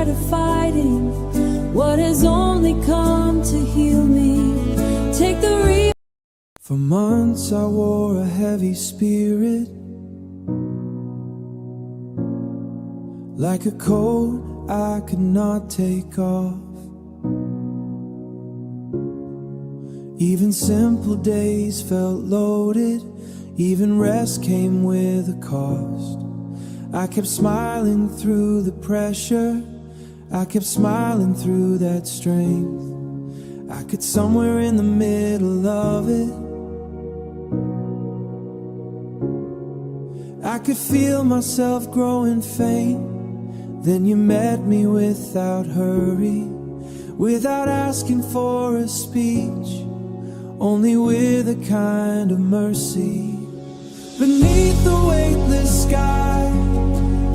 tired of fighting what has only come to heal me. Take the For months I wore a heavy spirit, like a coat I could not take off. Even simple days felt loaded, even rest came with a cost. I kept smiling through the pressure, I kept smiling through that strength. I could somewhere in the middle of it, I could feel myself growing faint. Then you met me without hurry, without asking for a speech, only with a kind of mercy. Beneath the weightless sky,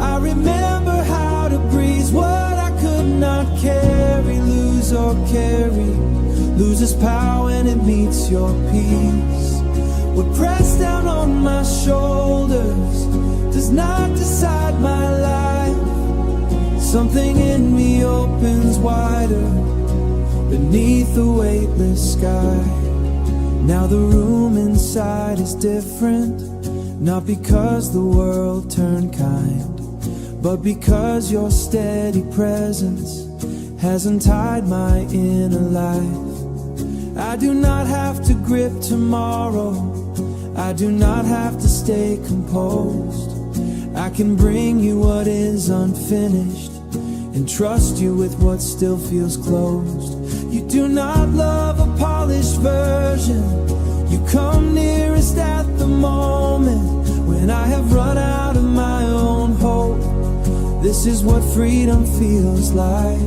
I remember how to breeze what I could not carry, lose or carry. Loses power when it meets your peace. What pressed down on my shoulders does not decide my life. Something in me opens wider beneath the weightless sky. Now the room inside is different, not because the world turned kind, but because your steady presence has untied my inner life. I do not have to grip tomorrow, I do not have to stay composed. I can bring you what is unfinished and trust you with what still feels closed. You do not love a polished version, you come nearest at the moment when I have run out of my own hope. This is what freedom feels like.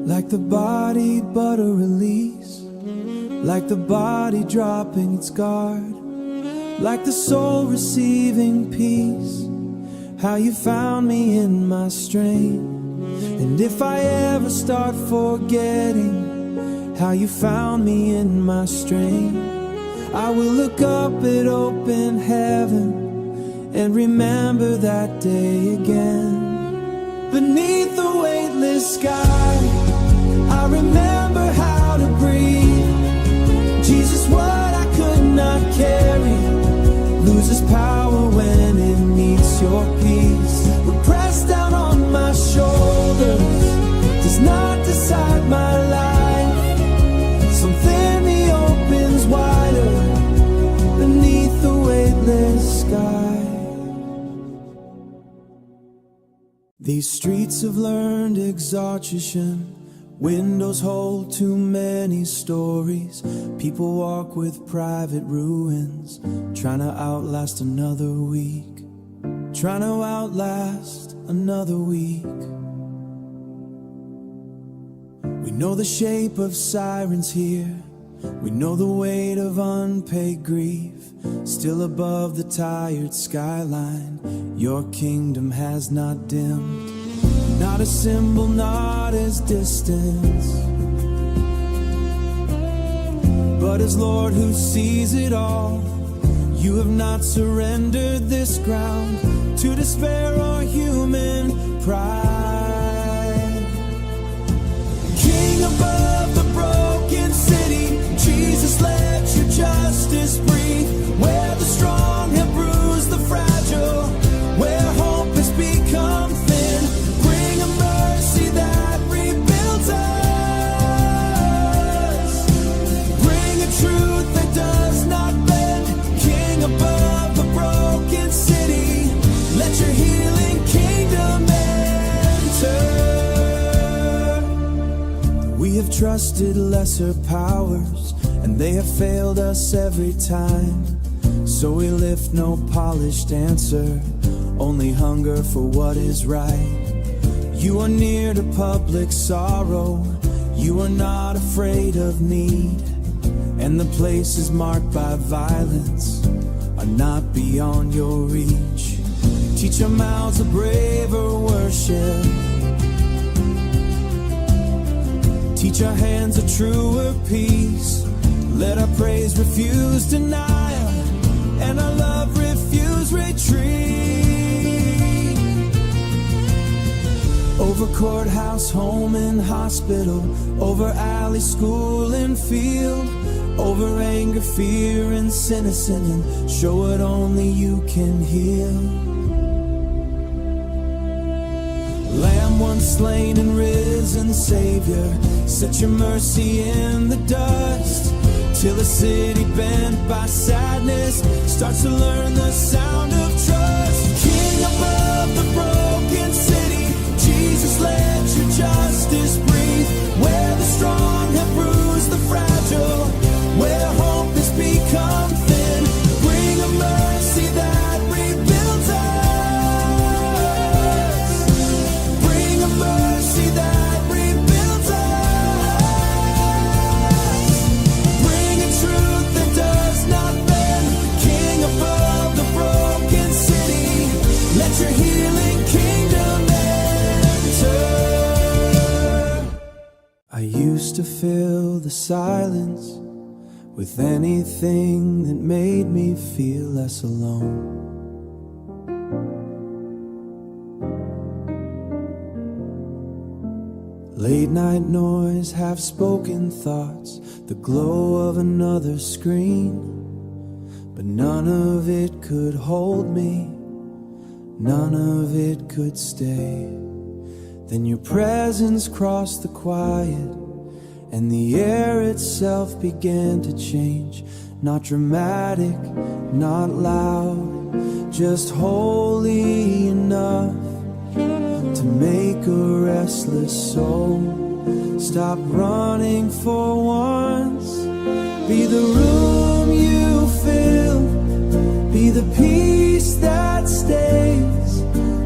Like the body but a release, like the body dropping its guard, like the soul receiving peace. How you found me in my strain, and if I ever start forgetting how you found me in my strain, I will look up at open heaven and remember that day again. Beneath the weightless sky, I remember how to breathe. Jesus, what I could not carry loses power when it meets your peace. What pressed down on my shoulders does not decide my life. Something in me opens wider beneath the weightless sky. These streets have learned exhaustion. Windows hold too many stories. People walk with private ruins, trying to outlast another week, trying to outlast another week. We know the shape of sirens here, we know the weight of unpaid grief. Still above the tired skyline, your kingdom has not dimmed. Not a symbol, not as distance, but as Lord who sees it all. You have not surrendered this ground to despair or human pride. King above the broken city, Jesus, let your justice breathe. Where the strong have bruised the fragile, where hope has become thin, bring a mercy that rebuilds us. Bring a truth that does not bend. King above the broken city, let your healing kingdom enter. We have trusted lesser powers, and they have failed us every time. So we lift no polished answer, only hunger for what is right. You are near to public sorrow, you are not afraid of need, and the places marked by violence are not beyond your reach. Teach our mouths a braver worship, teach our hands a truer peace. Let our praise refuse denial, and our courthouse, home and hospital, over alley, school and field, over anger, fear and cynicism, and show what only you can heal. Lamb once slain and risen Savior, set your mercy in the dust, till a city bent by sadness starts to learn the sound of trust. King above the broken city, Jesus, let your justice breathe, where the strong have bruised the fragile, where hope has become thin. Bring a mercy that rebuilds us. Bring a mercy that rebuilds us. Bring a truth that does not bend. King above the broken city, let your healing kingdom enter. I used to fill the silence with anything that made me feel less alone. Late night noise, half-spoken thoughts, the glow of another screen, but none of it could hold me, none of it could stay. Then your presence crossed the quiet, and the air itself began to change. Not dramatic, not loud, just holy enough to make a restless soul stop running for once. Be the room you fill, be the peace that stays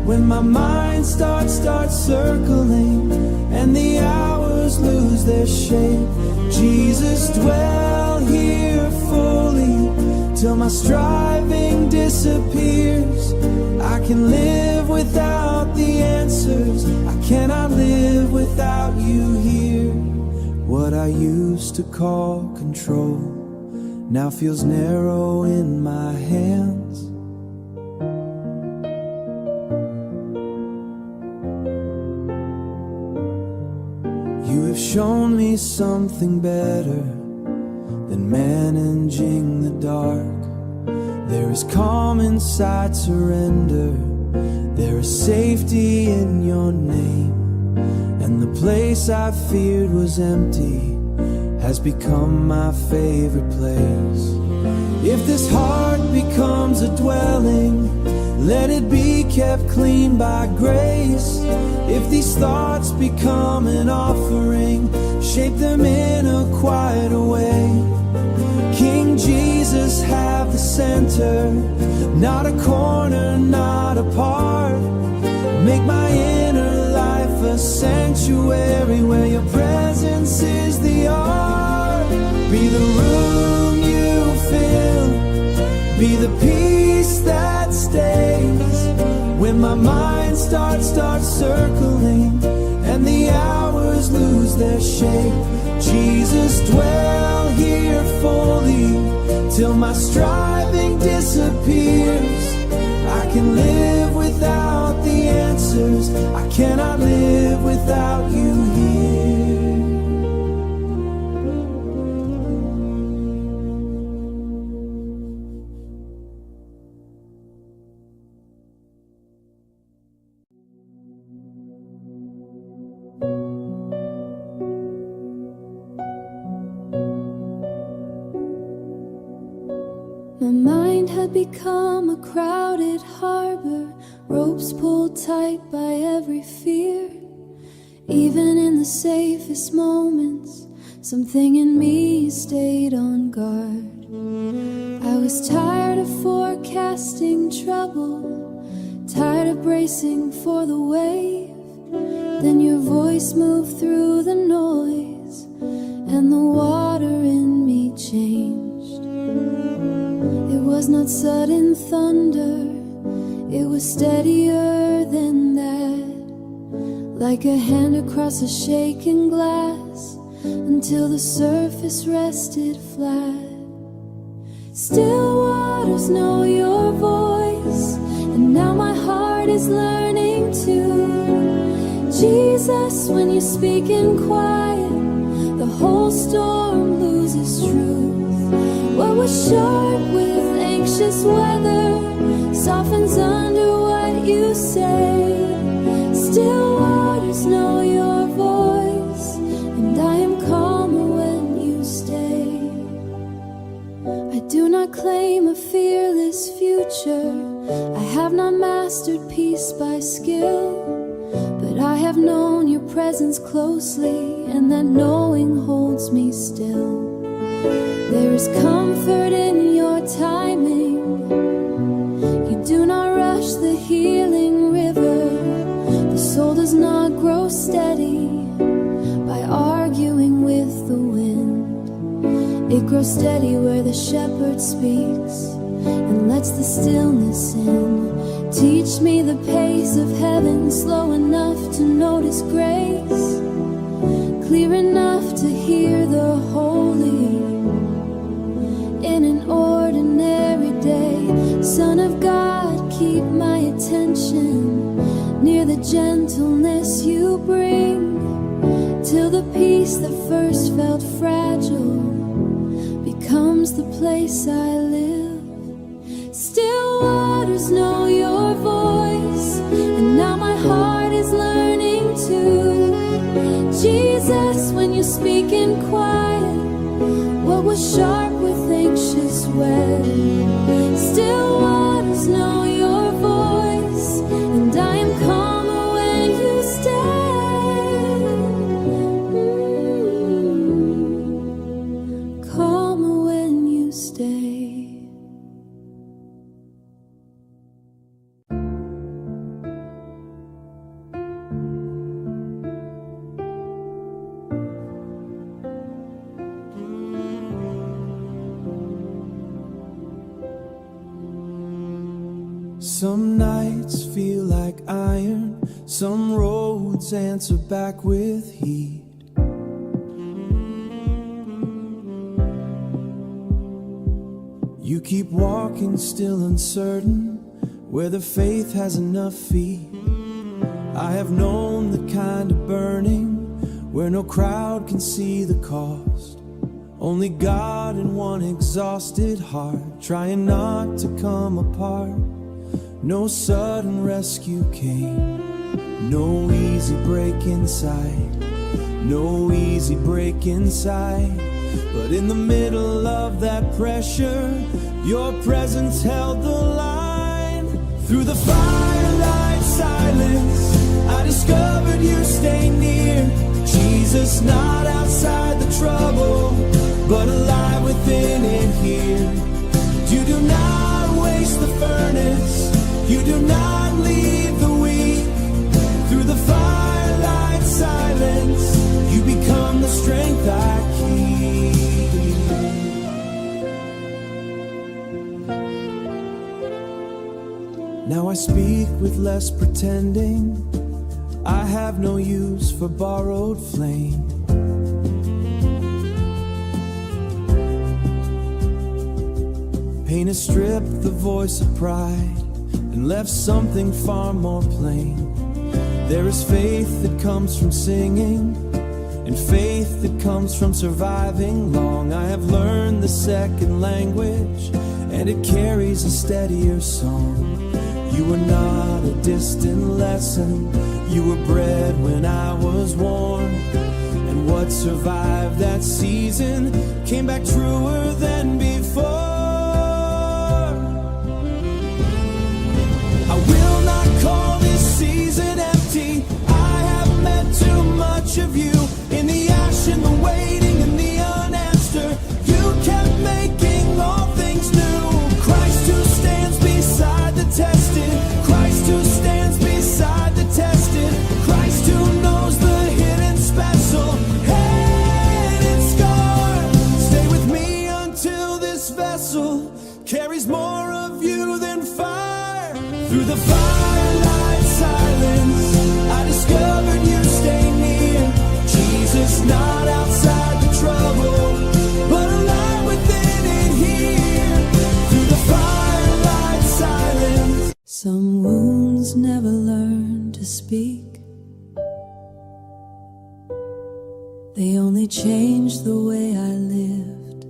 when my mind starts circling and the hours lose their shape. Jesus, dwell here fully till my striving disappears. I can live without the answers, I cannot live without you here. What I used to call control now feels narrow in my hands. You have shown me something better than managing the dark. There is calm inside surrender, there is safety in your name, and the place I feared was empty has become my favorite place. If this heart becomes a dwelling, let it be kept clean by grace. If these thoughts become an offering, shape them in a quieter way. King Jesus, have the center, not a corner, not a part. Make my inner life a sanctuary where your presence is the art. Be the room you fill, be the peace that stays when my mind starts circling and the hours lose their shape. Jesus, dwell here fully till my striving disappears. I can live without the answers, I cannot live without you here. My mind had become a crowded harbor, ropes pulled tight by every fear. Even in the safest moments, something in me stayed on guard. I was tired of forecasting trouble, tired of bracing for the wave. Then your voice moved through the noise, and the water in me changed. It was not sudden thunder, it was steadier than that, like a hand across a shaken glass, until the surface rested flat. Still waters know your voice, and now my heart is learning to Jesus, when you speak in quiet, the whole storm loses truth. What was sharp with anxious weather softens under what you say. Still waters know your voice, and I am calmer when you stay. I do not claim a fearless future. I have not mastered peace by skill, but I have known your presence closely, and that knowing holds me still. There is comfort in your timing. You do not rush the healing river. The soul does not grow steady by arguing with the wind. It grows steady where the shepherd speaks and lets the stillness in. Teach me the pace of heaven, slow enough to notice grace, clear enough to hear the holy in an ordinary day. Son of God, keep my attention near the gentleness you bring, till the peace that first felt fragile becomes the place I live. Still waters know your voice, and now my heart is learning to. Jesus, when you speak in quiet, what was sharp with anxious weather. Still waters know your voice, and I am calmer when you stay. Calmer when you stay. Some nights feel like iron, some roads answer back with heat. You keep walking still uncertain, where the faith has enough feet. I have known the kind of burning where no crowd can see the cost. Only God and one exhausted heart, trying not to come apart. No sudden rescue came, no easy break inside, no easy break inside. But in the middle of that pressure, your presence held the line. Through the firelight silence, I discovered you stay near. Jesus, not outside the trouble, but alive within it here. You do not waste the furnace, you do not leave the weak. Through the firelight silence, you become the strength I keep. Now I speak with less pretending. I have no use for borrowed flame. Pain has stripped the voice of pride and left something far more plain. There is faith that comes from singing, and faith that comes from surviving long. I have learned the second language, and it carries a steadier song. You were not a distant lesson, you were bred when I was warm. And what survived that season came back truer than before. I will not call this season empty. I have met too much of you. In the ash, in the waiting, in the unanswered, you kept making all things new. Christ who stands beside the tested, Christ who stands beside the tested, Christ who knows the hidden special hidden scar. Stay with me until this vessel carries more of you than fire. Through the firelight silence, I discovered you stay near. Jesus, not outside the trouble, but alive within it here. Through the firelight silence. Some wounds never learn to speak. They only changed the way I lived.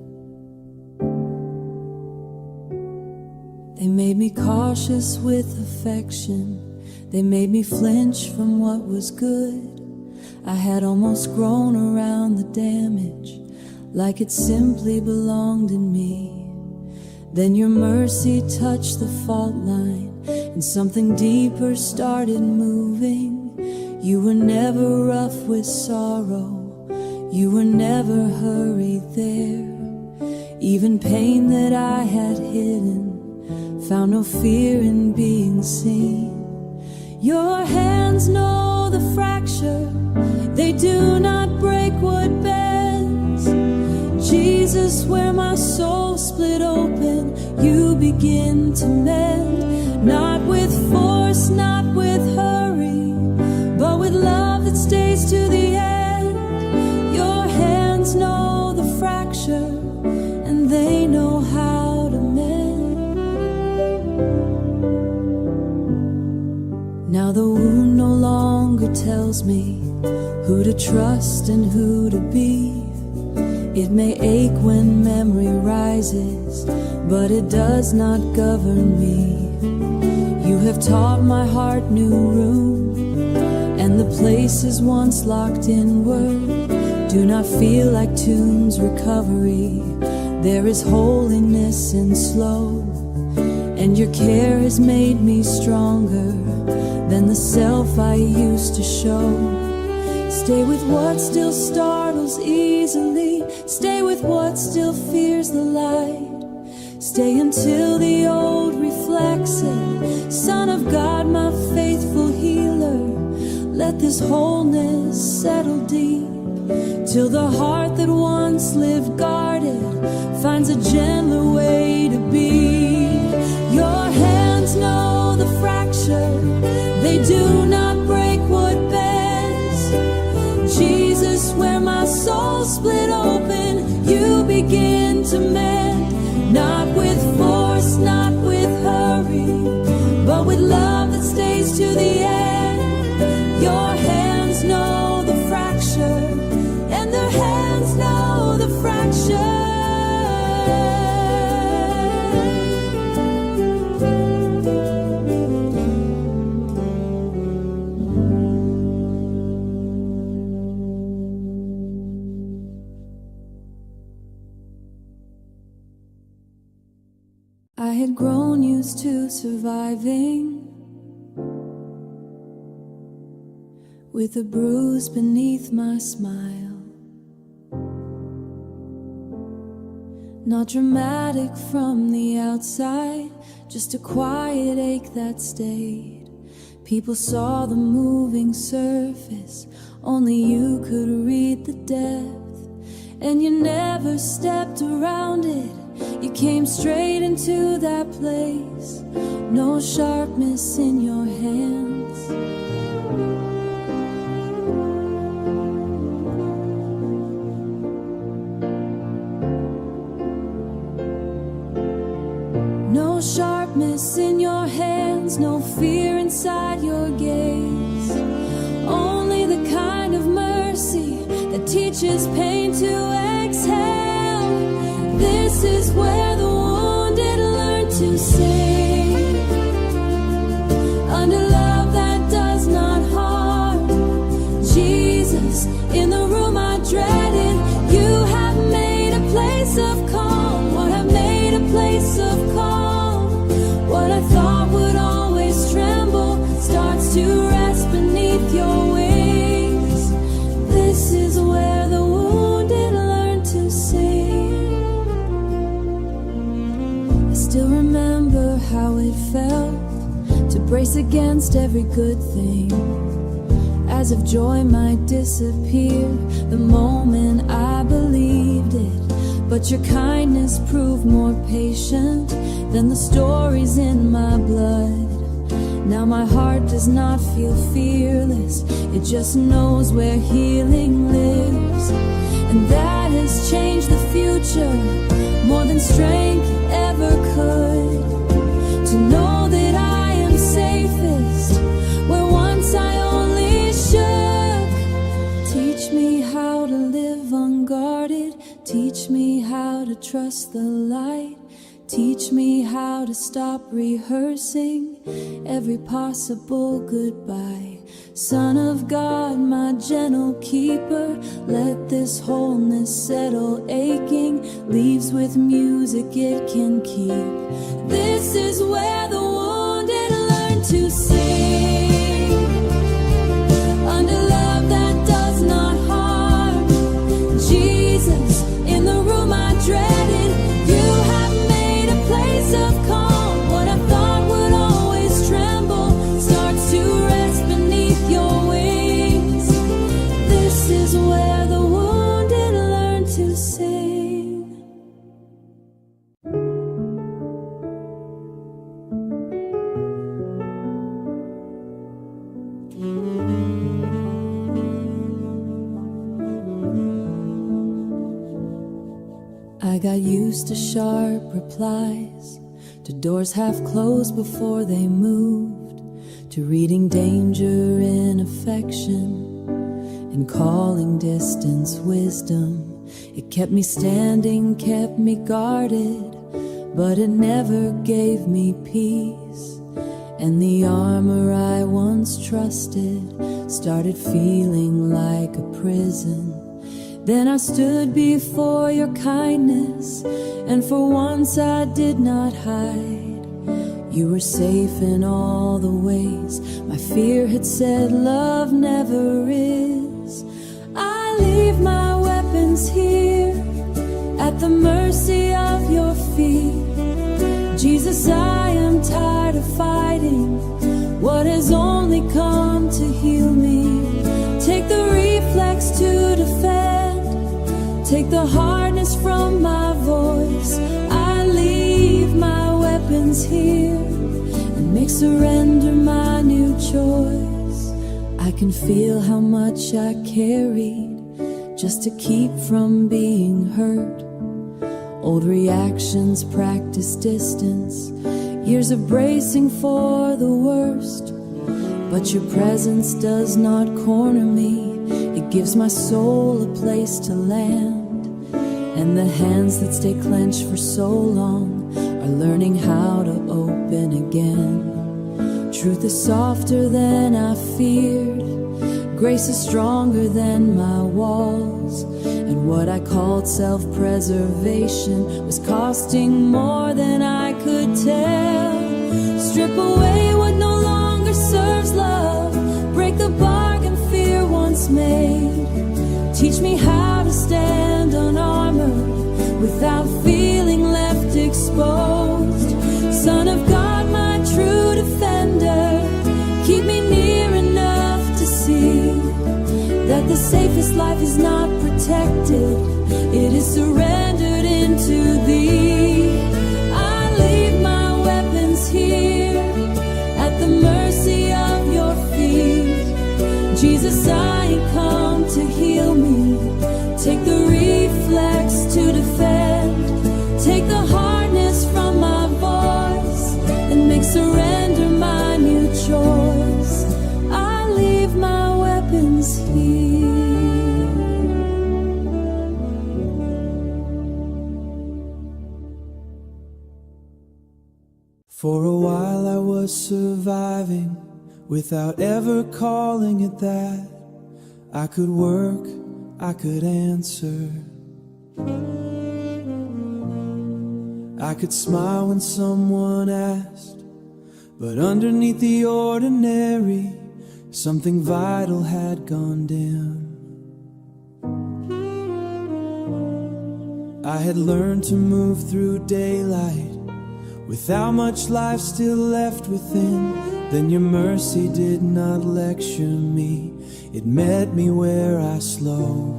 They made me cautious with affection. They made me flinch from what was good. I had almost grown around the damage, like it simply belonged in me. Then your mercy touched the fault line, and something deeper started moving. You were never rough with sorrow. You were never hurried there. Even pain that I had hidden found no fear in being seen. Your hands know the fracture. They do not break what bends. Jesus, where my soul split open, you begin to mend. Not with force, not with hurry, but with love that stays to the end. Your hands know the fracture, and they know how to mend. Now the wound no longer tells me who to trust and who to be. It may ache when memory rises, but it does not govern me. You have taught my heart new room, and the places once locked inward do not feel like tombs. Recovery, there is holiness in slow, and your care has made me stronger than the self I used to show. Stay with what still startles easily. Stay with what still fears the light. Stay until the old reflects it. Son of God, my faithful healer, let this wholeness settle deep, till the heart that once lived guarded finds a gentler way to be. Your hands know the fracture. They do not break what bends. Jesus, where my soul split open, you begin to mend. Not with force, not with hurry, but with love that stays to the end. Your hands know the fracture, and their hands know the fracture. I had grown used to surviving with a bruise beneath my smile. Not dramatic from the outside, just a quiet ache that stayed. People saw the moving surface, only you could read the depth. And you never stepped around it, you came straight into that place. No sharpness in your hands. No sharpness in your hands, no fear inside your gaze. Only the kind of mercy that teaches pain to exhale. This is where the wounded learn to sing. Under love that does not harm. Jesus, in the room I dreaded, you have made a place of calm. What have made a place of calm? What I thought would always tremble starts to rest beneath your wings. This is where the wounded learn to sing. I still remember how it felt to brace against every good thing, as if joy might disappear the moment I believed it. But your kindness proved more patient than the stories in my blood. Now my heart does not feel fearless, it just knows where healing lives. And that has changed the future more than strength ever could. To know that I am safest where once I only shook. Teach me how to live trust the light. Teach me how to stop rehearsing every possible goodbye. Son of God, my gentle keeper, let this wholeness settle aching. Leaves with music it can keep. This is where the wounded learn to sing. Under love that does not harm. Jesus, in the room I dreaded, you have made a place of calm. What I thought would always tremble starts to rest beneath your wings. This is where the wounded learn to sing. I got used to sharp replies, to doors half closed before they moved, to reading danger in affection and calling distance wisdom. It kept me standing, kept me guarded, but it never gave me peace. And the armor I once trusted started feeling like a prison. Then I stood before your kindness, and for once I did not hide. You were safe in all the ways my fear had said love never is. I leave my weapons here at the mercy of your feet. Jesus, I am tired of fighting what has only come to heal me. Take the reflex to defend. Take the hardness from my voice. I leave my weapons here and make surrender my new choice. I can feel how much I carried just to keep from being hurt. Old reactions, practice distance, years of bracing for the worst. But your presence does not corner me. It gives my soul a place to land. And the hands that stay clenched for so long are learning how to open again. Truth is softer than I feared. Grace is stronger than my walls. And what I called self-preservation was costing more than I could tell. Strip away what no longer serves love. Break the bargain fear once made. Teach me how to stand unarmored without feeling left exposed. Son of God, my true defender, keep me near enough to see that the safest life is not protected, it is surrendered into thee. I leave my weapons here at the mercy of your feet. Jesus, I come to heal me. Take the reflex to defend. Take the hardness from my voice and make surrender my new choice. I leave my weapons here. For a while I was surviving without ever calling it that. I could work, I could answer, I could smile when someone asked, but underneath the ordinary, something vital had gone dim. I had learned to move through daylight without much life still left within. Then your mercy did not lecture me. It met me where I slowed.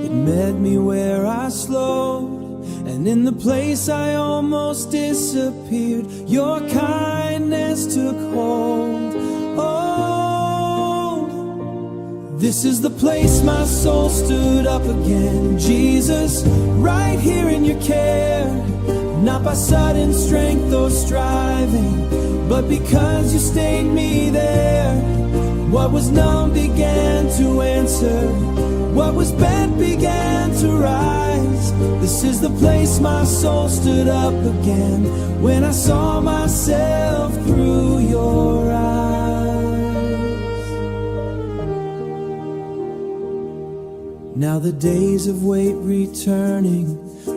It met me where I slowed. And in the place I almost disappeared, your kindness took hold. Oh, this is the place my soul stood up again. Jesus, right here in your care. Not by sudden strength or striving, but because you stayed me there. What was numb began to answer. What was bent began to rise. This is the place my soul stood up again, when I saw myself through your eyes. Now the days of wait returning,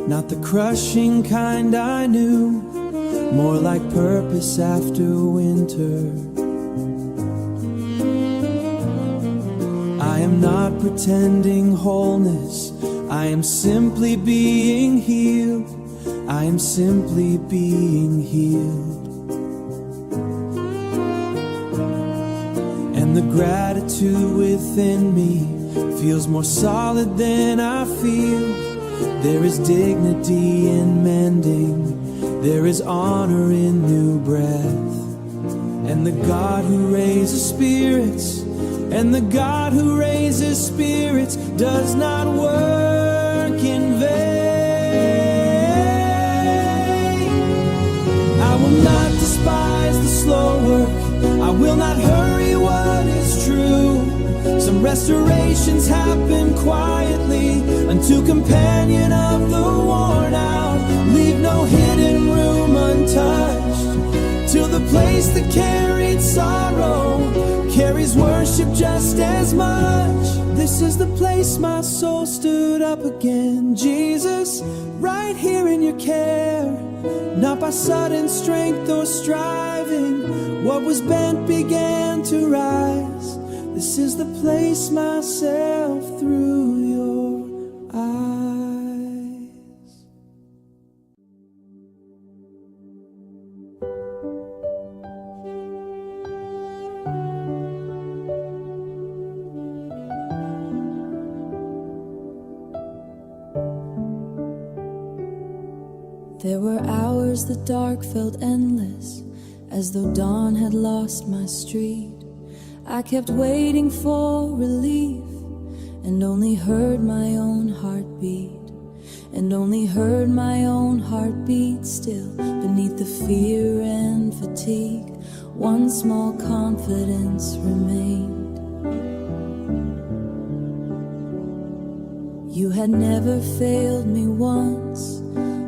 not the crushing kind I knew, more like purpose after winter. I am not pretending wholeness, I am simply being healed. I am simply being healed. And the gratitude within me feels more solid than I feel. There is dignity in mending, there is honor in new breath. And the God who raises spirits, and the God who raises spirits does not work in vain. I will not despise the slow work, I will not hurry what is true. Some restorations happen quietly unto companion of the worn out. Leave no hidden room untouched, till the place that carried sorrow carries worship just as much. This is the place my soul stood up again. Jesus, right here in your care, not by sudden strength or striving. What was bent began to rise. This is the place myself through your eyes. There were hours the dark felt endless, as though dawn had lost my street. I kept waiting for relief, and only heard my own heartbeat, and only heard my own heartbeat still. Beneath the fear and fatigue, one small confidence remained. You had never failed me once,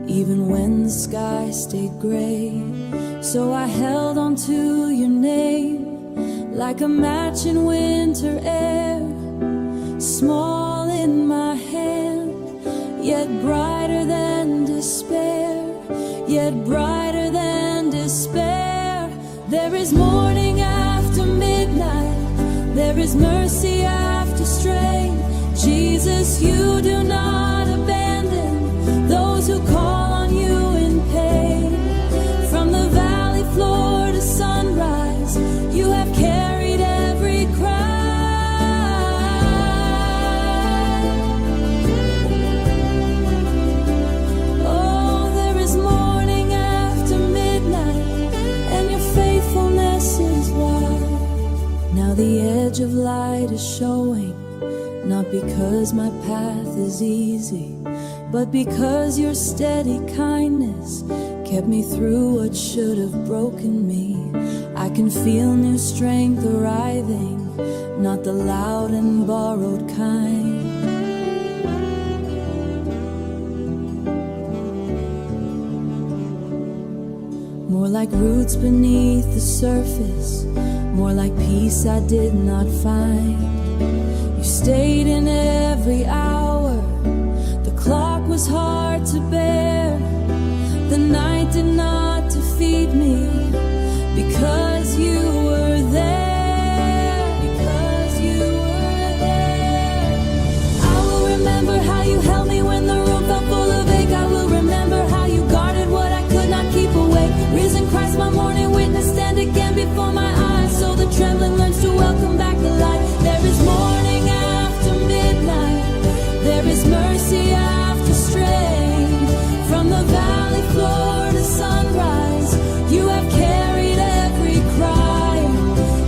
even when the sky stayed gray. So I held on to your name, like a match in winter air, small in my hand, yet brighter than despair, yet brighter than despair. There is morning after midnight, there is mercy after strain. Jesus, you do not abandon those who call on you in pain. From the valley floor to sunrise, you have carried every cry. Oh, there is morning after midnight, and your faithfulness is wide. Now the edge of light is showing, not because my path is easy, but because your steady kindness kept me through what should have broken me. I can feel new strength arriving, not the loud and borrowed kind. More like roots beneath the surface, more like peace I did not find. You stayed in every hour, the clock was hard to bear. The night did not defeat me, because you were there, because you were there. I will remember how you held me when the room felt full of ache. I will remember how you guarded what I could not keep awake. Risen Christ, my morning witness, stand again before my eyes, so the trembling learns to welcome back the light. There is morning after midnight, there is mercy after strain. From the valley floor to sunrise, you have carried every cry.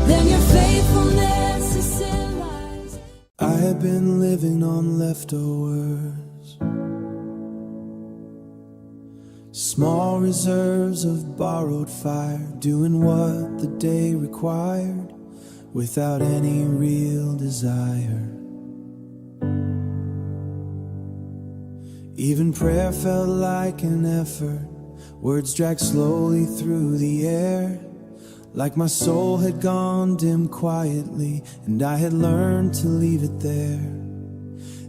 Then your faithfulness is sin lies. I have been living on leftovers, small reserves of borrowed fire, doing what the day required, without any real desire. Even prayer felt like an effort, words dragged slowly through the air, like my soul had gone dim quietly, and I had learned to leave it there.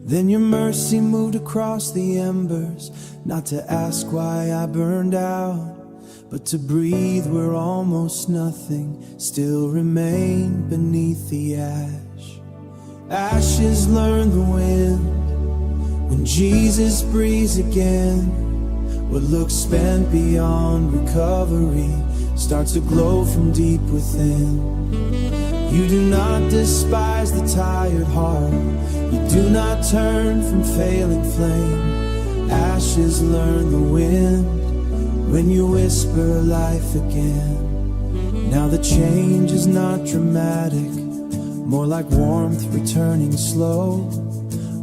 Then your mercy moved across the embers, not to ask why I burned out, but to breathe where almost nothing still remained beneath the ash. Ashes learn the wind when Jesus breathes again. What looks spent beyond recovery starts to glow from deep within. You do not despise the tired heart, you do not turn from failing flame. Ashes learn the wind when you whisper life again. Now the change is not dramatic, more like warmth returning slow,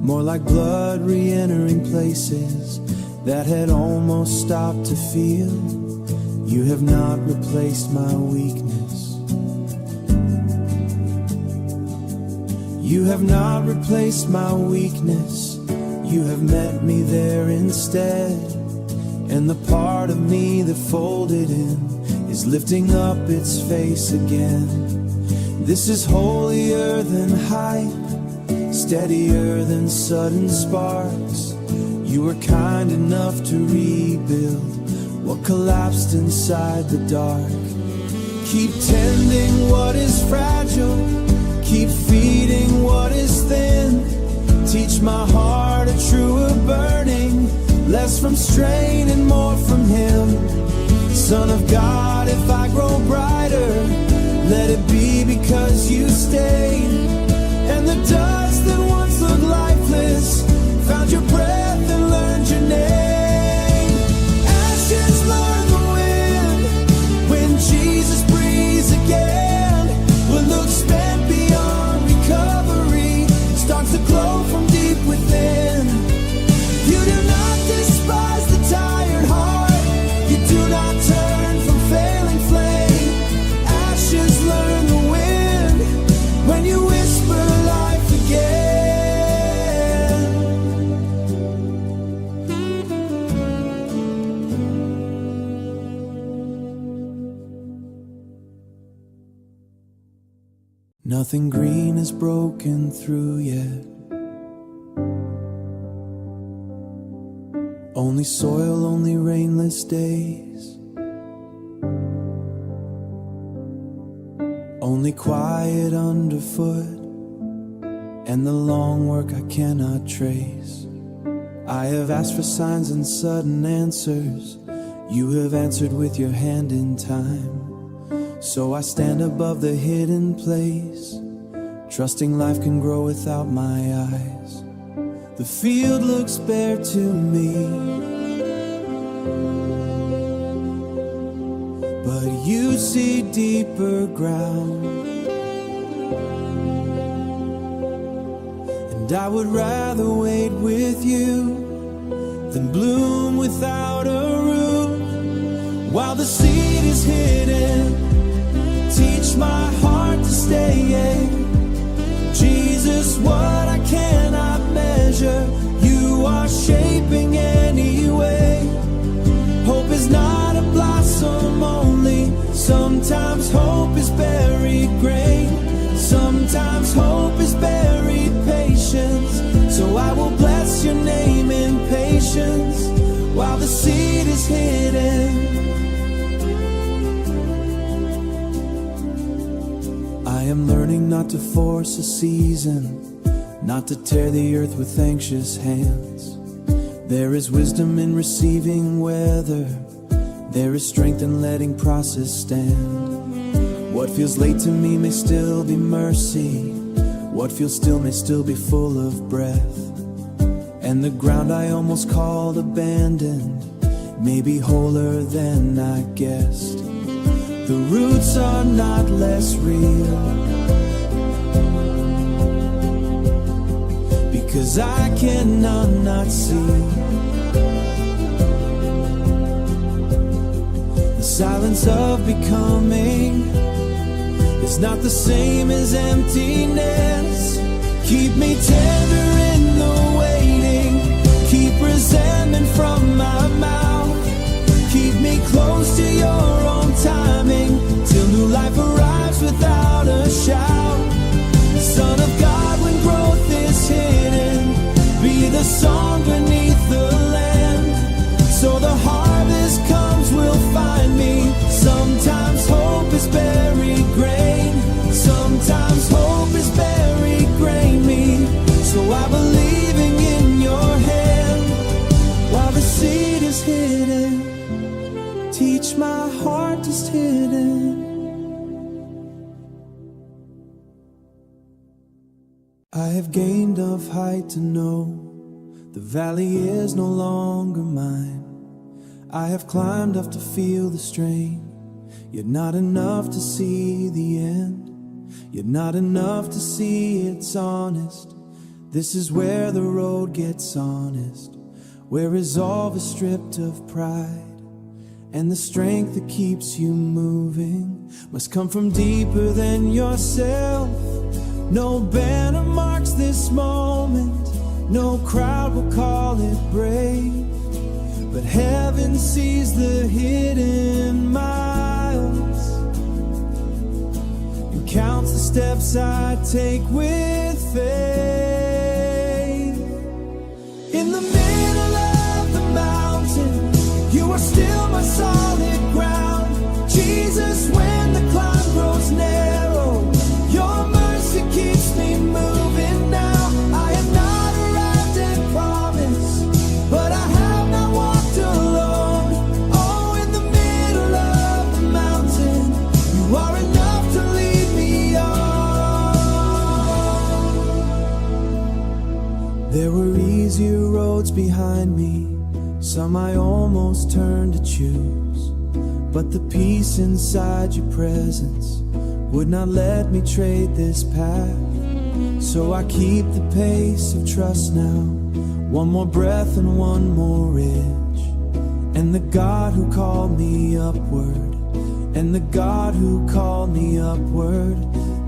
more like blood re-entering places that had almost stopped to feel. You have not replaced my weakness. You have not replaced my weakness. You have met me there instead. And the part of me that folded in is lifting up its face again. This is holier than hype, steadier than sudden sparks. You were kind enough to rebuild what collapsed inside the dark. Keep tending what is fragile, keep feeding what is thin. Teach my heart a truer burning, less from strain and more from Him. Son of God, if I grow brighter, let it be because you stayed. And the dust that once looked lifeless found your breath and learned your name. Ashes learn the wind when Jesus breathes again. What looks spent beyond recovery starts to glow from deep within. You do not despise the tired heart, you do not turn from failing flame. Ashes learn the wind when you whisper life again. Nothing green is broken through yet. Only soil, only rainless days. Only quiet underfoot, and the long work I cannot trace. I have asked for signs and sudden answers. You have answered with your hand in time. So I stand above the hidden place, trusting life can grow without my eyes. The field looks bare to me, but you see deeper ground. And I would rather wait with you than bloom without a root. While the seed is hidden, teach my heart to stay. Jesus, what I cannot measure, you are shaping anyway. Hope is not a blossom only. Sometimes hope is buried grain. Sometimes hope is buried patience. So I will bless your name in patience while the seed is hidden. I am learning not to force a season, not to tear the earth with anxious hands. There is wisdom in receiving weather. There is strength in letting process stand. What feels late to me may still be mercy. What feels still may still be full of breath. And the ground I almost called abandoned may be wholer than I guessed. The roots are not less real, because I cannot not see the silence of becoming is not the same as emptiness. Keep me tender in the waiting, keep resentment from my mouth. Keep me close to your own timing, till new life arrives without a shout. Son of God, when growth is hidden, be the song beneath the land. So the harvest comes, will find me. Sometimes hope is buried grain, sometimes hope is buried grain me. So I'm believing in your hand while the seed is hidden. Teach my heart is hidden. I have gained enough height to know the valley is no longer mine. I have climbed up to feel the strain, yet not enough to see the end, yet not enough to see it's honest. This is where the road gets honest, where resolve is stripped of pride, and the strength that keeps you moving must come from deeper than yourself. No banner marks this moment, no crowd will call it brave, but heaven sees the hidden miles and counts the steps I take with faith. In the middle of the mountain, you are still my solid ground. Jesus, when the climb grows narrow, your mercy keeps me moving now. I have not arrived at promise, but I have not walked alone. Oh, in the middle of the mountain, you are enough to lead me on. There were easier roads behind me, some I almost turned to choose, but the peace inside your presence would not let me trade this path. So I keep the pace of trust now, one more breath and one more ridge. And the God who called me upward, and the God who called me upward,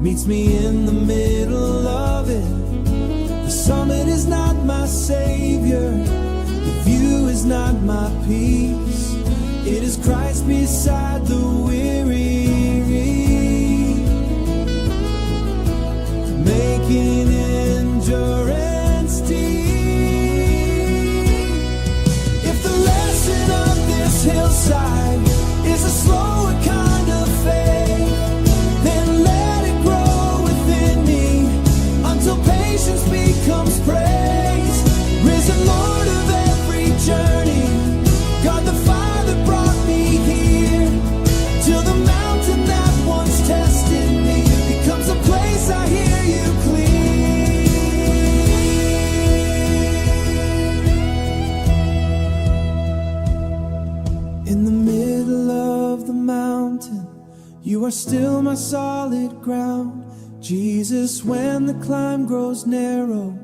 meets me in the middle of it. The summit is not my savior, the view is not my peace. It is Christ beside the weary, making endurance deep. If the lesson of this hillside is a slower kind of faith, then let it grow within me until patience becomes praise. Risen Lord of every journey, God the Father brought me here, till the mountain that once tested me becomes a place I hear you clear. In the middle of the mountain, you are still my solid ground. Jesus, when the climb grows narrow,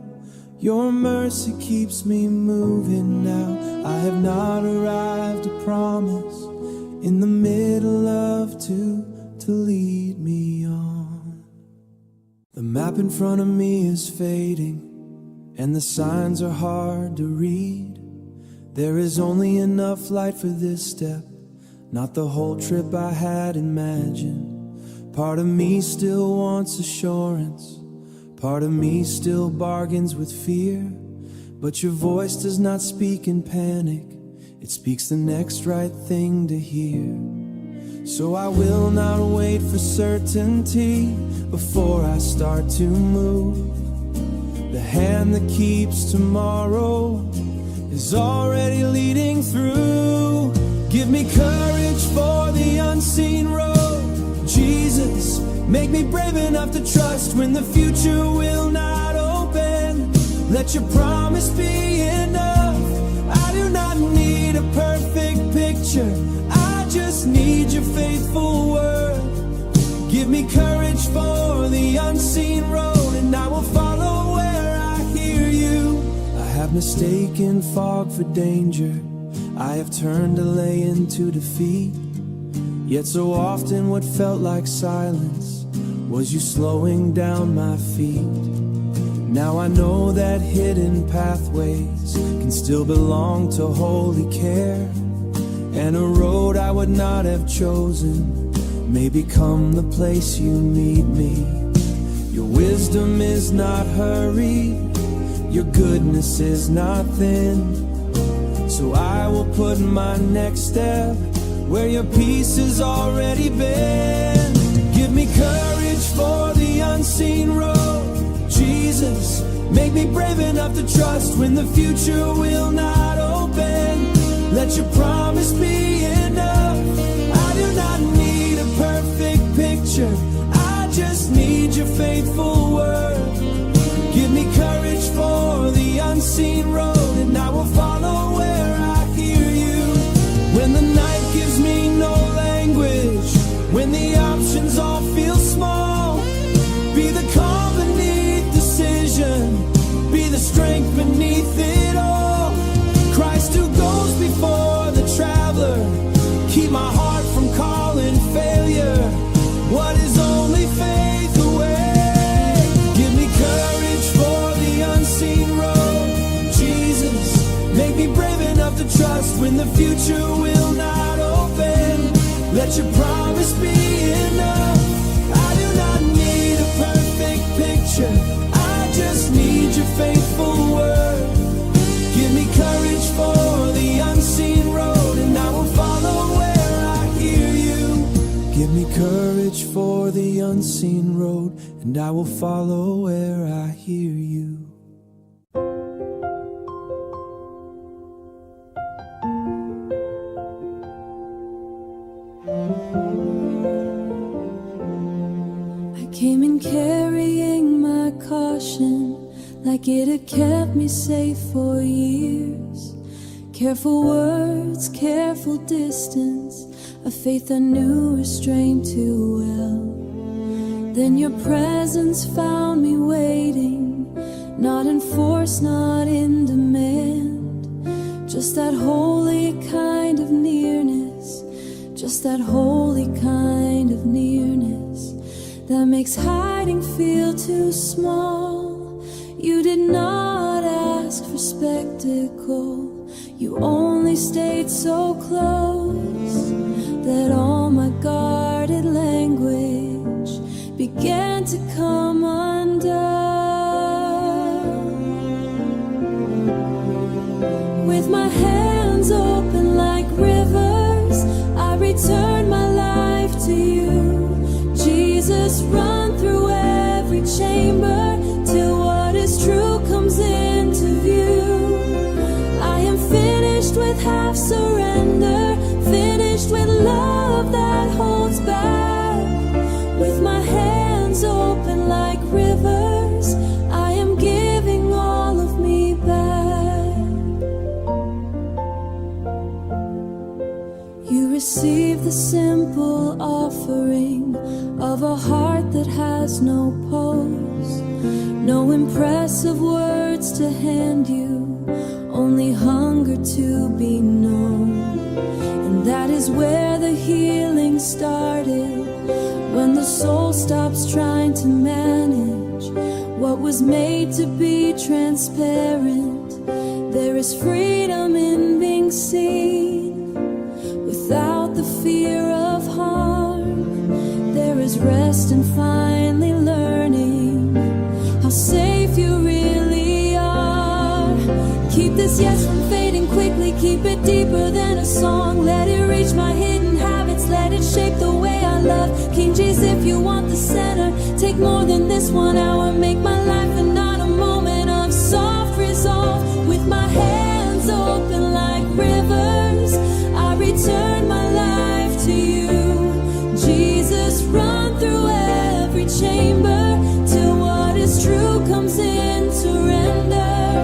your mercy keeps me moving now. I have not arrived, I promise, in the middle of to lead me on. The map in front of me is fading, and the signs are hard to read. There is only enough light for this step, not the whole trip I had imagined. Part of me still wants assurance, part of me still bargains with fear, but your voice does not speak in panic, it speaks the next right thing to hear. So I will not wait for certainty before I start to move. The hand that keeps tomorrow is already leading through. Give me courage for the unseen road, Jesus, make me brave enough to trust when the future will not open. Let your promise be enough. I do not need a perfect picture, I just need your faithful word. Give me courage for the unseen road, and I will follow where I hear you. I have mistaken fog for danger, I have turned delay into defeat. Yet so often what felt like silence Was you slowing down my feet? Now I know that hidden pathways can still belong to holy care, and a road I would not have chosen may become the place you meet me. Your wisdom is not hurried, your goodness is not thin, so I will put my next step where your peace has already been. Give me courage for the unseen road, Jesus. Make me brave enough to trust when the future will not open. Let your promise be enough. I do not need a perfect picture, I just need your faithful word. Give me courage for the unseen road, and I will follow where I hear you. When the night gives me no language, when the options all feel small, be the calm beneath decision, be the strength beneath it all. Christ who goes before the traveler, keep my heart from calling failure what is only faith away. Give me courage for the unseen road, Jesus. Make me brave enough to trust when the future will not open. Let your promise be enough. I do not need a perfect picture, I just need your faithful word. Give me courage for the unseen road, and I will follow where I hear you. Give me courage for the unseen road, and I will follow where I hear you. Came in carrying my caution, like it had kept me safe for years. Careful words, careful distance, a faith I knew restrained too well. Then your presence found me waiting, not in force, not in demand. Just that holy kind of nearness, just that holy kind of nearness that makes hiding feel too small. You did not ask for spectacle, you only stayed so close that all my guarded language began to come undone. With my hands open like rivers, I return my life to you. Jesus, run through every chamber till what is true comes into view. I am finished with half surrender, finished with love that holds back. With my hands open like rivers, I am giving all of me back. You receive the simple offering of a heart that has no pose, no impressive words to hand you, only hunger to be known. And that is where the healing started, when the soul stops trying to manage what was made to be transparent. There is freedom in being seen without the fear of harm. There is rest in finally learning how safe you really are. Keep this yes from fading quickly, keep it deeper than a song. Let it reach my hidden habits, let it shape the way I love. King Jesus, if you want the center, take more than this 1 hour. Make my life and not a moment of soft resolve. With my hands open like rivers, I return my life to you. Jesus, run through every chamber till what is true comes in surrender.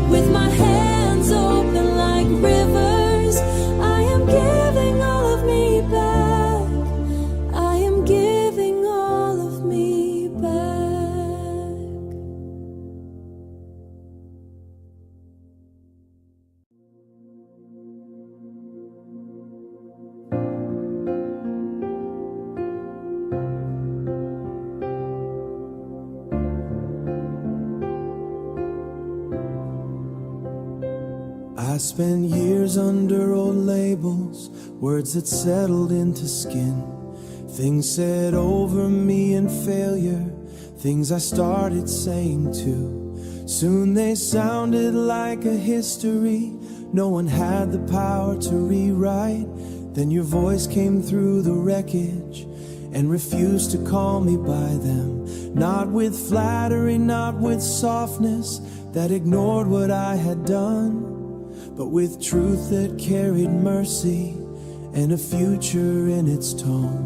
With my hands open like rivers, I am giving all of me back. I am giving all of me back. I spent years under old labels, words that settled into skin, things said over me in failure, things I started saying too. Soon they sounded like a history no one had the power to rewrite. Then your voice came through the wreckage and refused to call me by them. Not with flattery, not with softness that ignored what I had done, but with truth that carried mercy and a future in its tone.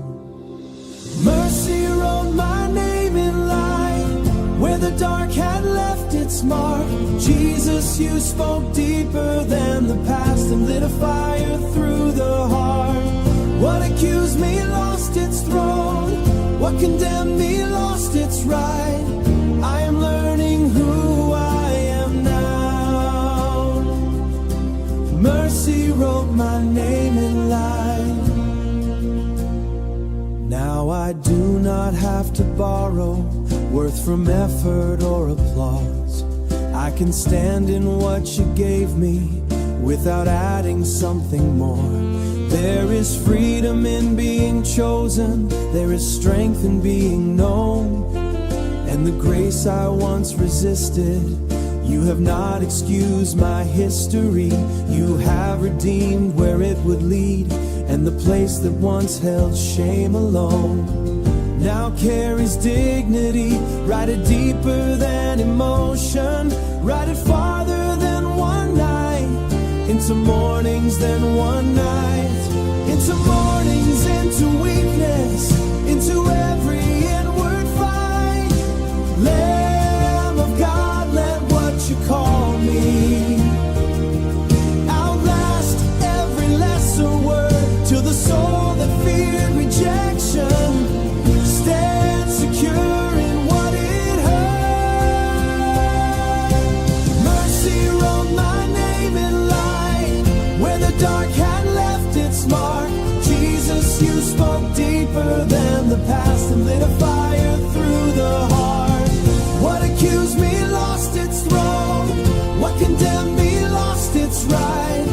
Mercy wrote my name in light where the dark had left its mark. Jesus, you spoke deeper than the past and lit a fire through the heart. What accused me lost its throne, what condemned me lost its right. I am learning who I am now. Mercy wrote my name in light. Now I do not have to borrow worth from effort or applause. I can stand in what you gave me without adding something more. There is freedom in being chosen, there is strength in being known. And the grace I once resisted, you have not excused my history. You have redeemed where it would lead, and the place that once held shame alone now carries dignity. Ride it deeper than emotion, ride it farther than one night, into mornings than one night, into mornings, into weakness, into every inward fight. Lamb of God, let what you call me outlast every lesser word, till the soul that feared rejection stand secure in what it heard. Mercy wrote my name in light where the dark had left its mark. Jesus, you spoke deeper than the past and lit a fire through the heart. What accused me lost its throne, what condemned me lost its right.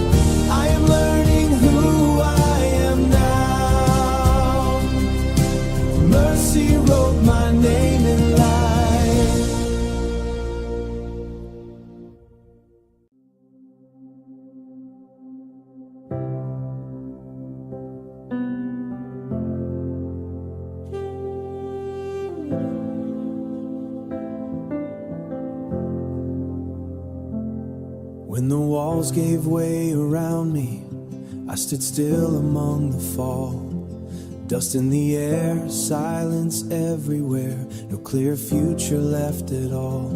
I am learning who I am now. Mercy wrote my name in light. When the walls gave way around me, I stood still among the fall. Dust in the air, silence everywhere, no clear future left at all.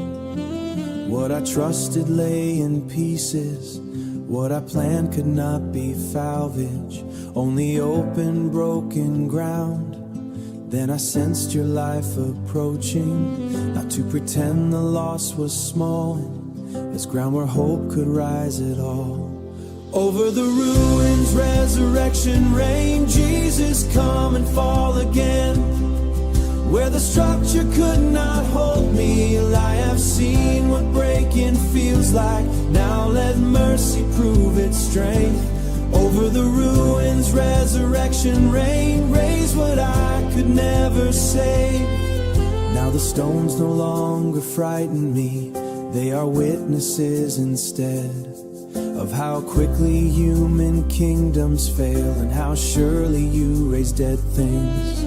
What I trusted lay in pieces, what I planned could not be salvaged, only open, broken ground. Then I sensed your life approaching, not to pretend the loss was small, as ground where hope could rise at all. Over the ruins, resurrection reign. Jesus, come and fall again. Where the structure could not hold me, I have seen what breaking feels like. Now let mercy prove its strength. Over the ruins, resurrection reign. Raise what I could never save. Now the stones no longer frighten me, they are witnesses instead of how quickly human kingdoms fail and how surely you raise dead things.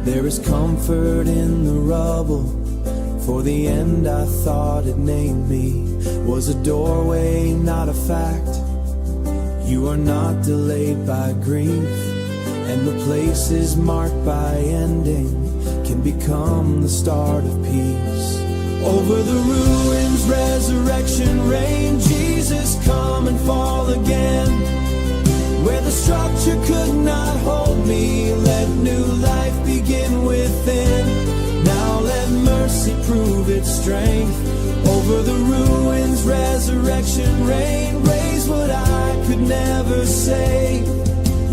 There is comfort in the rubble, for the end I thought it named me was a doorway, not a fact. You are not delayed by grief, and the places marked by ending can become the start of peace. Over the ruins, resurrection reign. Jesus, come and fall again. Where the structure could not hold me, let new life begin within. Now let mercy prove its strength. Over the ruins, resurrection reign. Raise what I could never say.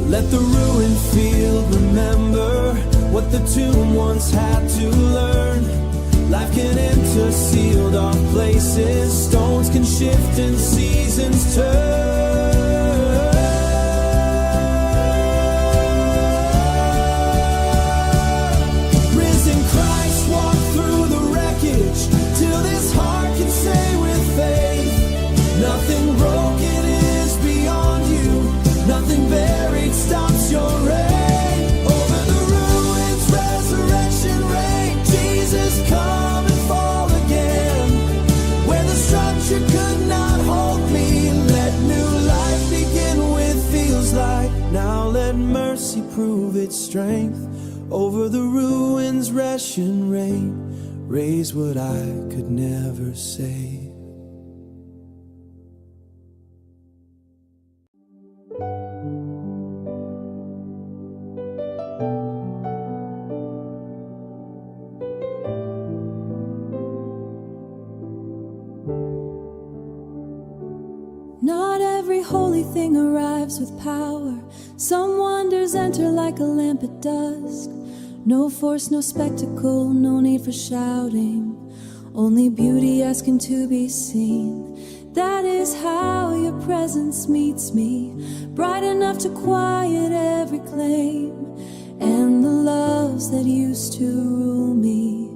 Let the ruined field remember what the tomb once had to learn. Life can enter sealed off places. Stones can shift and seasons turn. Risen Christ walked through the wreckage till this heart can say with faith, nothing broken is beyond you, nothing buried stops your reign. Over the ruins, resurrection reign. Jesus, come and fall again. Where the structure could not hold me, let new life begin with feels like. Now let mercy prove its strength. Over the ruins, resurrection reign. Raise what I could never say. Not every holy thing arrives with power. Some wonders enter like a lamp at dusk. No force, no spectacle, no need for shouting. Only beauty asking to be seen. That is how your presence meets me, bright enough to quiet every claim. And the loves that used to rule me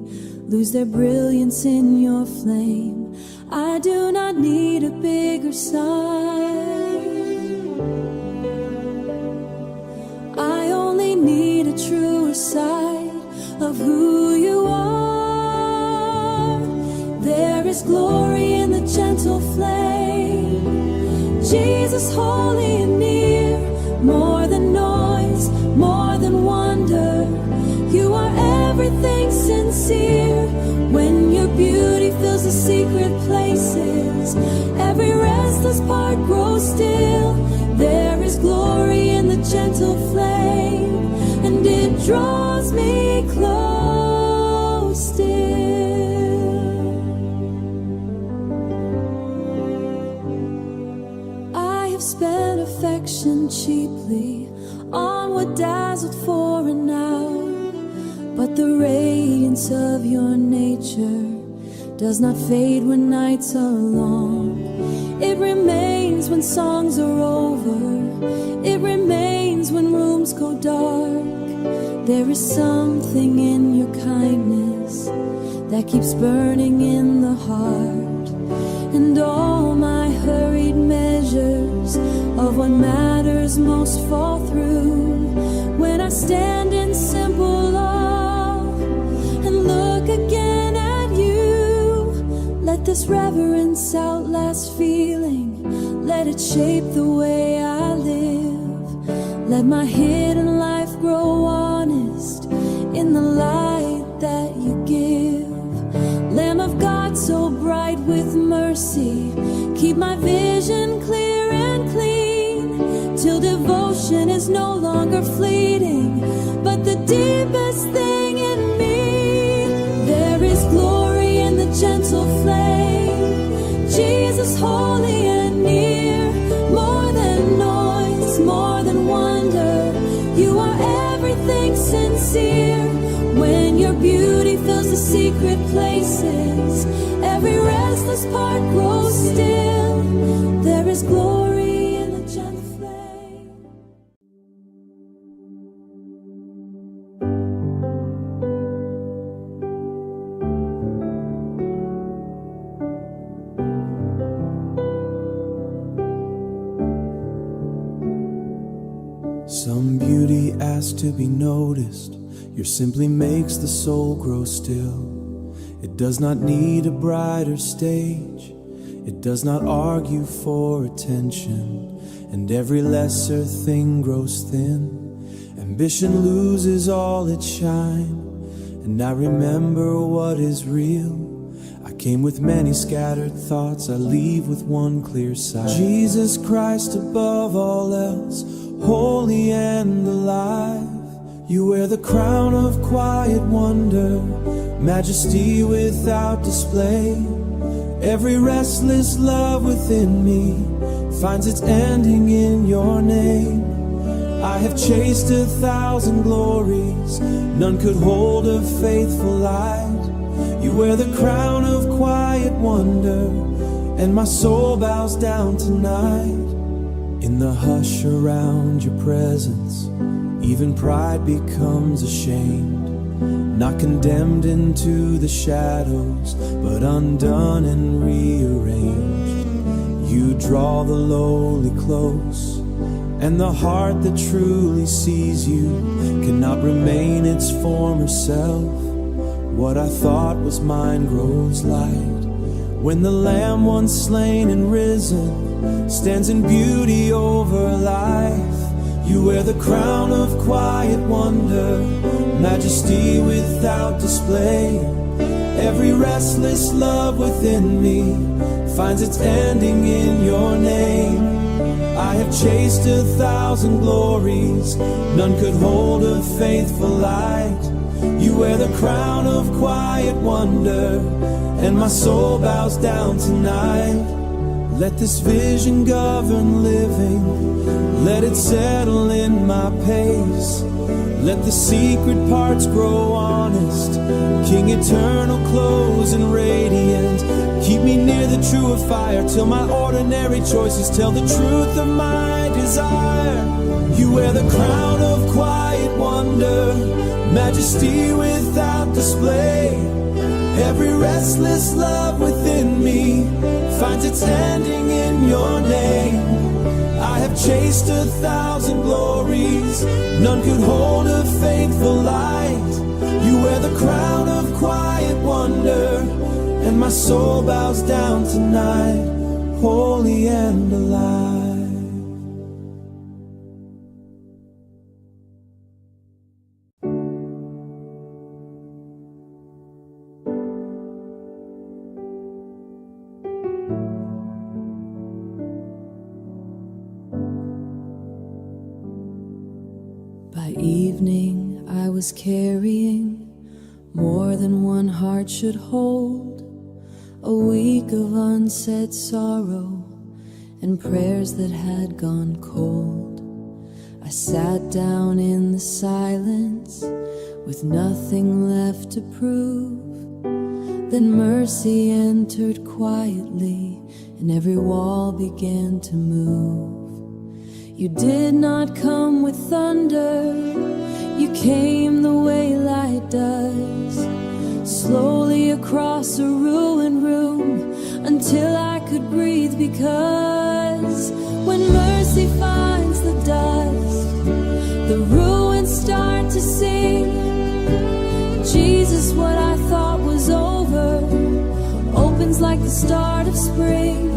lose their brilliance in your flame. I do not need a bigger sign. I only need a truer sight of who you are. There is glory in the gentle flame. Jesus, holy and near, more than noise, more than wonder. You are everything sincere. When your beauty fills the secret places, every restless part grows still. There is glory in the gentle flame, and it draws me close still. I have spent affection cheaply on what dazzled for an hour, but the radiance of your nature does not fade when nights are long. It remains when songs are over. It remains when rooms go dark. There is something in your kindness that keeps burning in the heart. And all my hurried measures of what matters most fall through when I stand in simple awe and look again at you. Let this reverence outlast feeling. Let it shape the way I live. Let my hidden life grow honest in the light that you give. Lamb of God, so bright with mercy, keep my vision clear and clean, till devotion is no longer fleeting, but the deepest thing in me. There is glory in the gentle flame. Jesus, holy and near, more than noise, more than wonder. You are everything sincere. When your beauty fills the secret places, every restless part grows still. There is glory in the gentle flame. Some beauty asks to be noticed. Yours simply makes the soul grow still. It does not need a brighter stage. It does not argue for attention. And every lesser thing grows thin. Ambition loses all its shine. And I remember what is real. I came with many scattered thoughts. I leave with one clear sight. Jesus Christ above all else, holy and alive. You wear the crown of quiet wonder, majesty without display. Every restless love within me finds its ending in your name. I have chased 1,000 glories, none could hold a faithful light. You You wear the crown of quiet wonder, and my soul bows down tonight. In the hush around your presence, even pride becomes ashamed. Not condemned into the shadows, but undone and rearranged. You draw the lowly close, and the heart that truly sees you cannot remain its former self. What I thought was mine grows light, when the Lamb once slain and risen stands in beauty over life. You wear the crown of quiet wonder, majesty without display. Every restless love within me finds its ending in your name. I have chased 1,000 glories, none could hold a faithful light. You wear the crown of quiet wonder, and my soul bows down tonight. Let this vision govern living, let it settle in my pace. Let the secret parts grow honest, King eternal, close and radiant. Keep me near the true fire, till my ordinary choices tell the truth of my desire. You wear the crown of quiet wonder, majesty without display. Every restless love within me finds its ending in your name. I have chased 1,000 glories, none could hold a faithful light. You wear the crown of quiet wonder, and my soul bows down tonight, holy and alive. By evening I was carrying more than one heart should hold, a week of unsaid sorrow and prayers that had gone cold. I sat down in the silence with nothing left to prove. Then mercy entered quietly and every wall began to move. You did not come with thunder, you came the way light does, slowly across a ruined room until I could breathe. Because when mercy finds the dust, the ruins start to sing. Jesus, what I thought was over opens like the start of spring.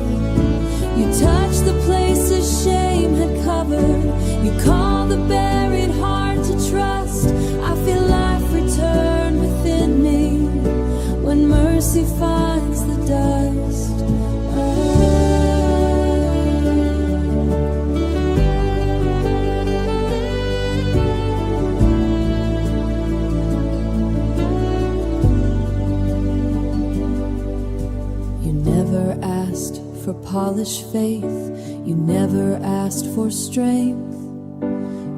You touch the places shame had covered, you call the buried heart to trust. I feel life return within me when mercy finds the dust. You never asked for polished faith, you never asked for strength.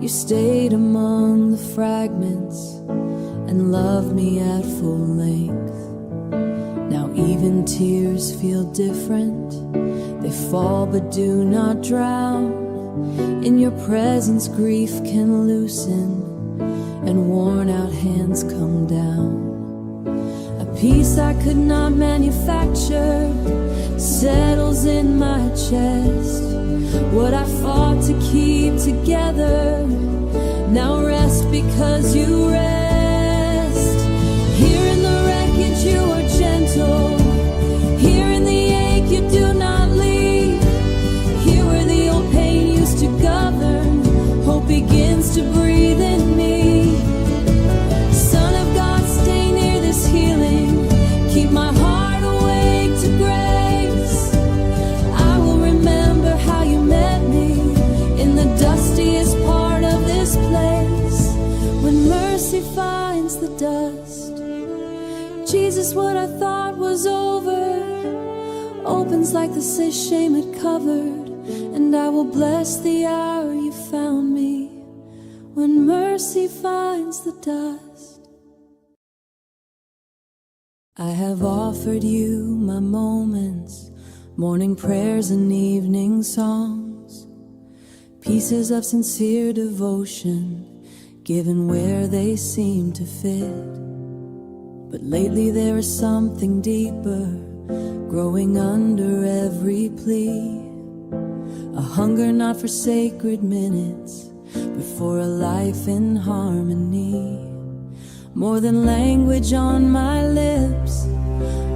You stayed among the fragments and loved me at full length. Now even tears feel different, they fall but do not drown. In your presence grief can loosen and worn out hands come down. A peace I could not manufacture settles in my chest. What I fought to keep together now rest because you rest. Here in the wreckage you are gentle, here in the ache you do not leave. Here where the old pain used to govern, hope begins to breathe in me. Son of God, stay near this healing, keep my heart awake to grace. I will remember how you met me in the dustiest part of this place. When mercy finds the dust, Jesus, what I thought was over opens like the sea shame had covered. And I will bless the hour you found me when mercy finds the dust. I have offered you my moments, morning prayers and evening songs, pieces of sincere devotion, given where they seem to fit. But lately there is something deeper, growing under every plea. A hunger not for sacred minutes, but for a life in harmony. More than language on my lips,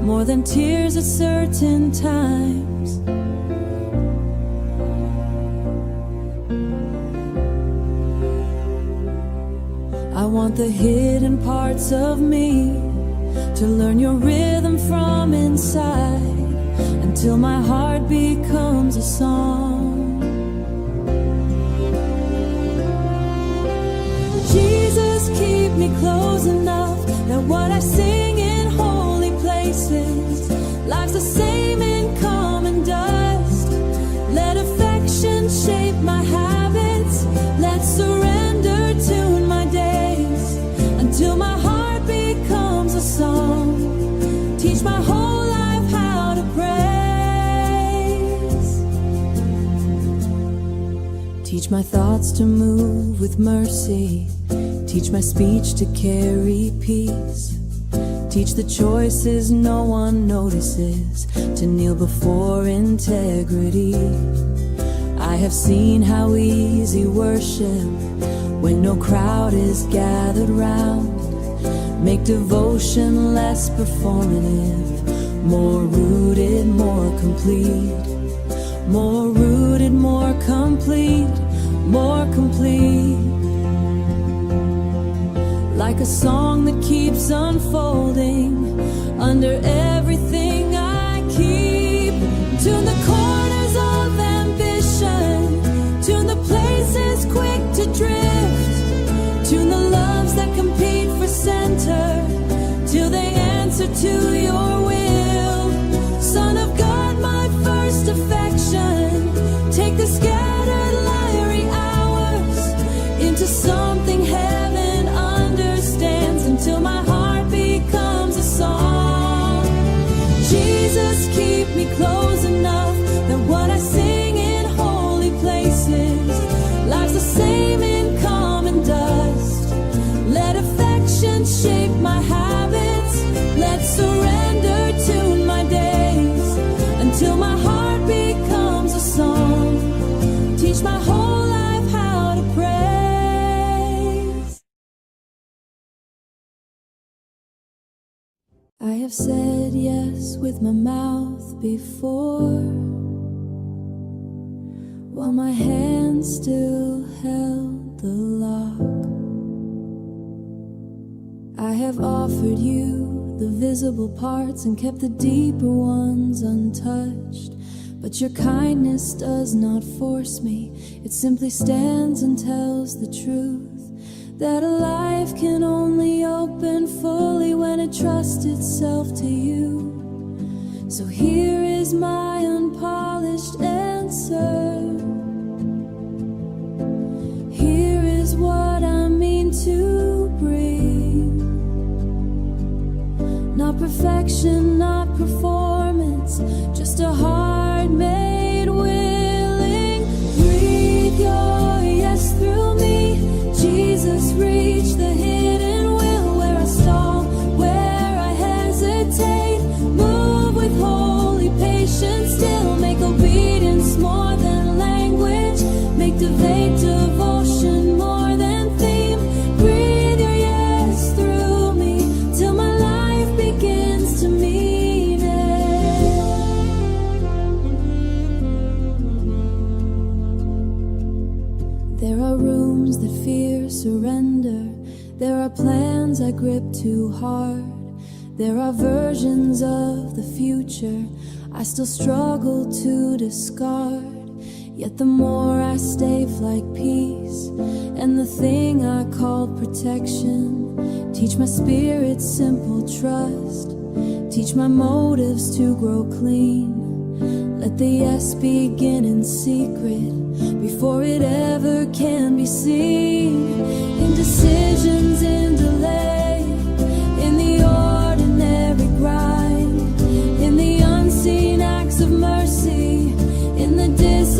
more than tears at certain times. I want the hidden parts of me to learn your rhythm from inside, until my heart becomes a song. Jesus, keep me close enough that what I sing in holy places, life's the same in common dust. Let affection shape my habits, let surrender tune my days, until my heart becomes a song. Teach my whole life how to praise. Teach my thoughts to move with mercy, teach my speech to carry peace. Teach the choices no one notices, to kneel before integrity. I have seen how easy worship, when no crowd is gathered round, make devotion less performative, more rooted, more complete. More rooted, more complete, more complete. Like a song that keeps unfolding under everything I keep. Tune the corners of ambition, tune the places quick to drift, tune the loves that compete for center, till they answer to your will. Son of God, my first affection, take the scattered liary hours into something heaven understands, until my heart becomes a song. Jesus, keep me close enough that what I sing in holy places, life's the same in common dust. Let affection shape my habits, let surrender tune my days, until my heart becomes a song. Teach my whole life how to praise. I have said yes with my mouth before, while my hand still held the lock. I have offered you the visible parts and kept the deeper ones untouched. But your kindness does not force me, it simply stands and tells the truth, that a life can only open fully when it trusts itself to you. So here is my unpolished answer. Here is what I mean to bring. Not perfection, not performance, just a heart made willing. Breathe your yes through me. Jesus, reach the hidden will, where I stall, where I hesitate. Move with holy patience, still make obedience more than language. Make devotion more than theme. Breathe your yes through me, till my life begins to mean it. There are rooms that fear surrender, there are plans I grip too hard, there are versions of the future I still struggle to discard. Yet the more I stay like peace, and the thing I call protection, teach my spirit simple trust, teach my motives to grow clean. Let the yes begin in secret, before it ever can be seen. In decisions, in delay, in the ordinary grind,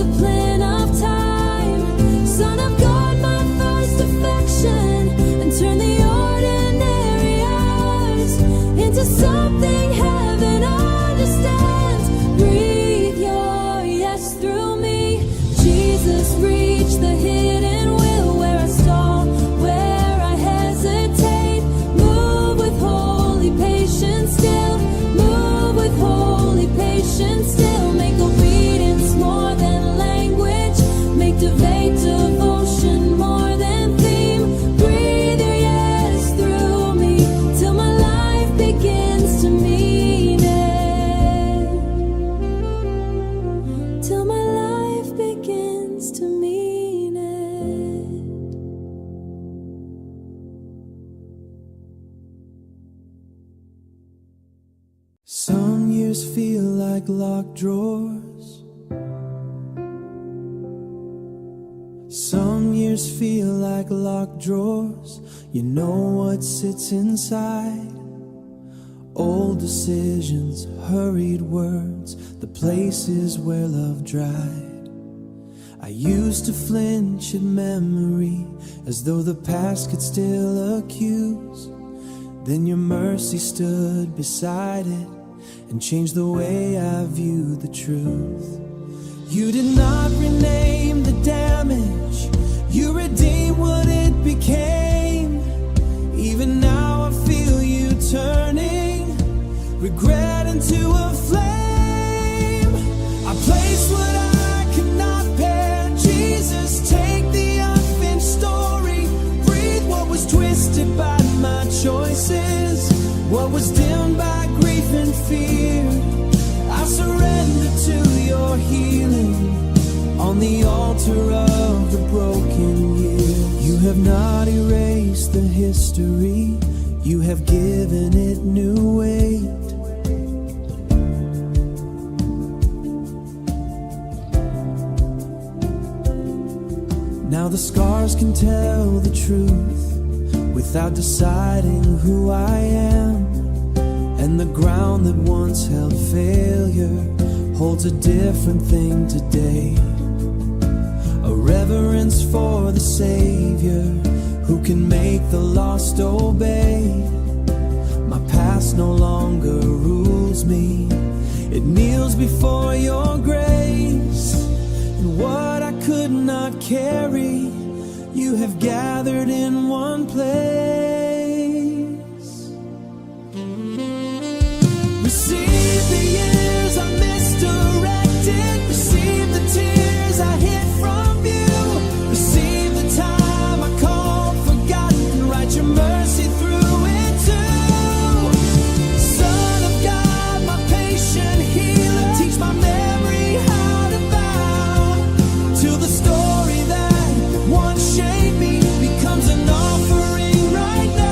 discipline of time. Son of God, my first affection, and turn the ordinary hours into something heaven understands. Breathe your yes through me. Jesus, reach the hidden will where I stall, where I hesitate. Move with holy patience still. Move with holy patience still. Make obedience more than language. Make devotion more than theme. Breathe your yes through me till my life begins to mean it. Till my life begins to mean it. Some years feel like locked drawers. Some years feel like locked drawers. You know what sits inside. Old decisions, hurried words, the places where love dried. I used to flinch at memory, as though the past could still accuse. Then your mercy stood beside it and changed the way I view the truth. You did not rename the damage, you redeemed what it became. Even now I feel you turning regret into a flame. I place what I cannot bear. Jesus, take the unfinished story. Breathe what was twisted by my choices, what was dimmed by grief and fear. I surrender to your healing on the altar of the broken year. You have not erased the history, you have given it new weight. Now the scars can tell the truth without deciding who I am. And the ground that once held failure holds a different thing today. A reverence for the Savior who can make the lost obey. My past no longer rules me, it kneels before your grace. And what I could not carry, you have gathered in one place. Receive the years I misdirected. Receive the tears I hid from you. Receive the time I called forgotten. Write your mercy through it too. Son of God, my patient healer, teach my memory how to bow till the story that once shaped me becomes an offering right now.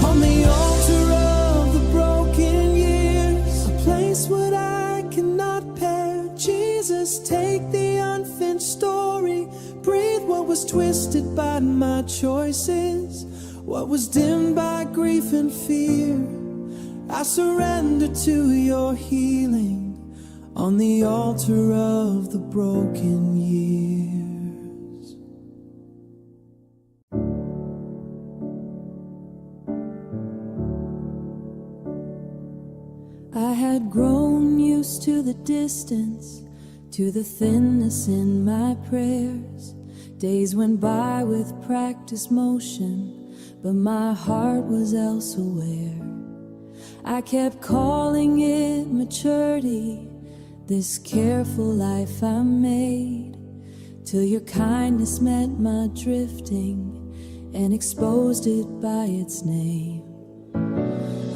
On the altar of the broken years, I place what I cannot bear. Jesus, take the unfinished story. Breathe what was twisted by my choices, what was dimmed by grief and fear. I surrender to your healing on the altar of the broken years. I had grown used to the distance, to the thinness in my prayers. Days went by with practiced motion, but my heart was elsewhere. I kept calling it maturity, this careful life I made, till your kindness met my drifting and exposed it by its name.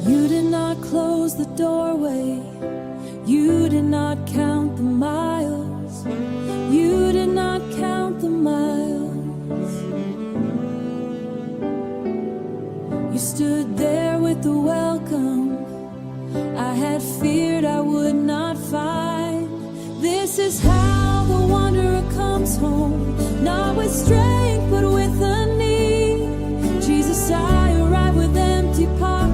You did not close the doorway, you did not count the miles, you did not count the miles. You stood there with the welcome I had feared I would not find. This is how the wanderer comes home, not with strength but with a need. Jesus, I arrive with empty pockets.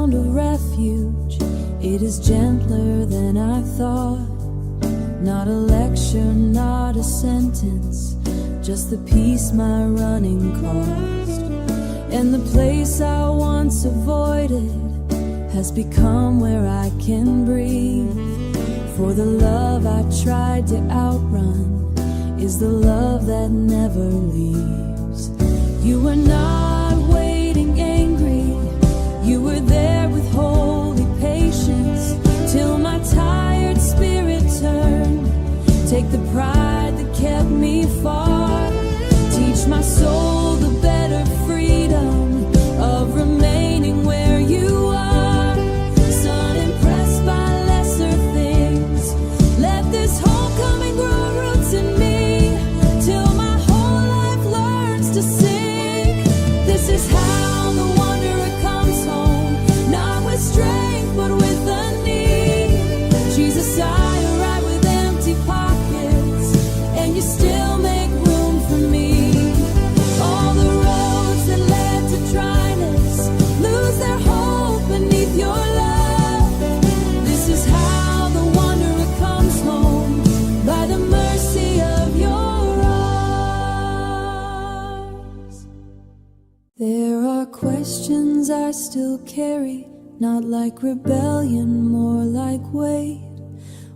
found a refuge. It is gentler than I thought. Not a lecture, not a sentence, just the peace my running caused. And the place I once avoided has become where I can breathe. For the love I tried to outrun is the love that never leaves. You were not waiting angry, you were there with holy patience, till my tired spirit turned. Take the pride that kept me far, teach my soul the better freedom of remaining where you are. Son, impressed by lesser things, let this hope come and grow roots in me, till my whole life learns to sing. This is how the wanderer comes home, not with strength but with a need. Jesus, I arrive with empty pockets, and you still make room for me. All the roads that led to dryness lose their hope beneath your love. This is how the wanderer comes home, by the mercy of your arms. There are questions I still carry, not like rebellion, more like weight.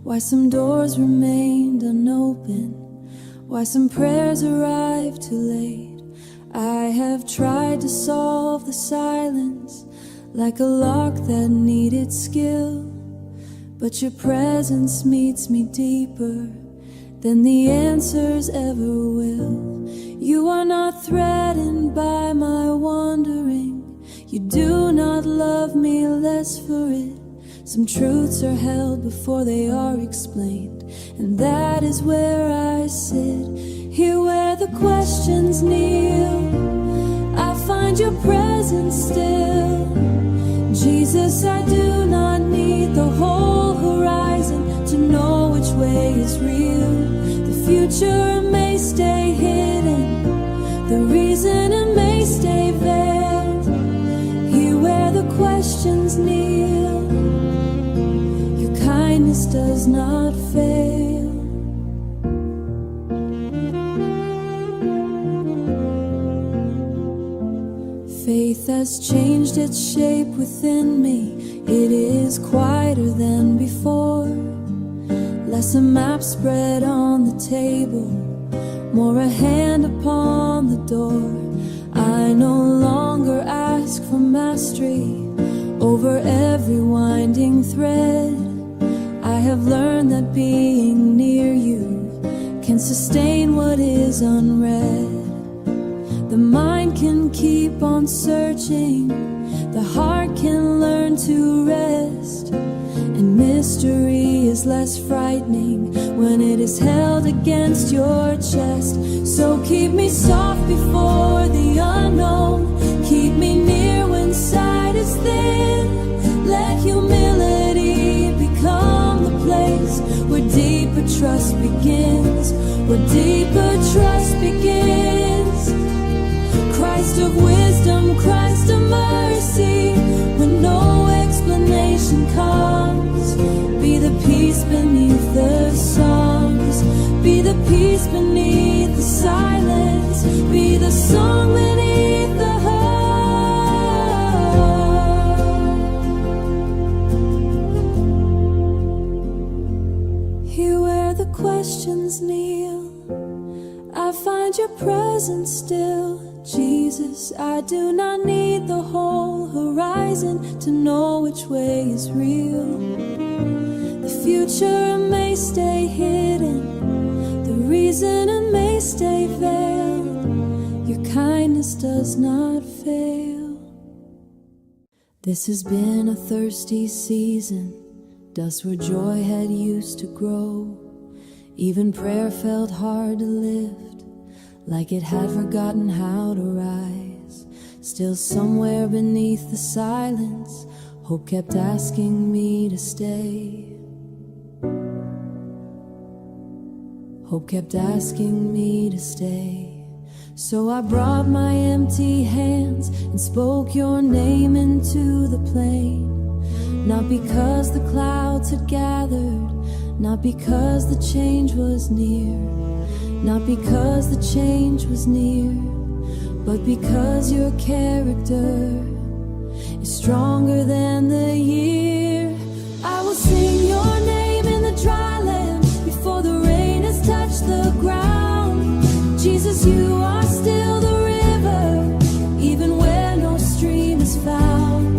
Why some doors remained unopened, why some prayers arrived too late. I have tried to solve the silence like a lock that needed skill, but your presence meets me deeper than the answers ever will. You are not threatened by my wandering, you do not love me less for it. Some truths are held before they are explained, and that is where I sit, here where the questions kneel. I find your presence still. Jesus, I do not need the whole horizon to know which way is real. The future may stay hidden, the reason it may stay veiled, here where the questions kneel. Kindness does not fail. Faith has changed its shape within me. It is quieter than before. Less a map spread on the table, more a hand upon the door. I no longer ask for mastery over every winding thread. I have learned that being near you can sustain what is unread. The mind can keep on searching, the heart can learn to rest, and mystery is less frightening when it is held against your chest. So keep me soft before the unknown, keep me near when sight is thin. Let humility become the place where deeper trust begins, where deeper trust begins. Christ of wisdom, Christ of mercy, when no explanation comes, be the peace beneath the songs, be the peace beneath the silence, be the song beneath the heart. Here where the questions kneel, I find your presence still. Jesus, I do not need the whole horizon to know which way is real. The future may stay hidden, the reason it may stay veiled. Your kindness does not fail. This has been a thirsty season, dust where joy had used to grow. Even prayer felt hard to lift, like it had forgotten how to rise. Still somewhere beneath the silence, hope kept asking me to stay. Hope kept asking me to stay. So I brought my empty hands and spoke your name into the plain. Not because the clouds had gathered, not because the change was near, not because the change was near, but because your character is stronger than the year. I will sing your name in the dry land before the rain has touched the ground. Jesus, you are still the river, even where no stream is found.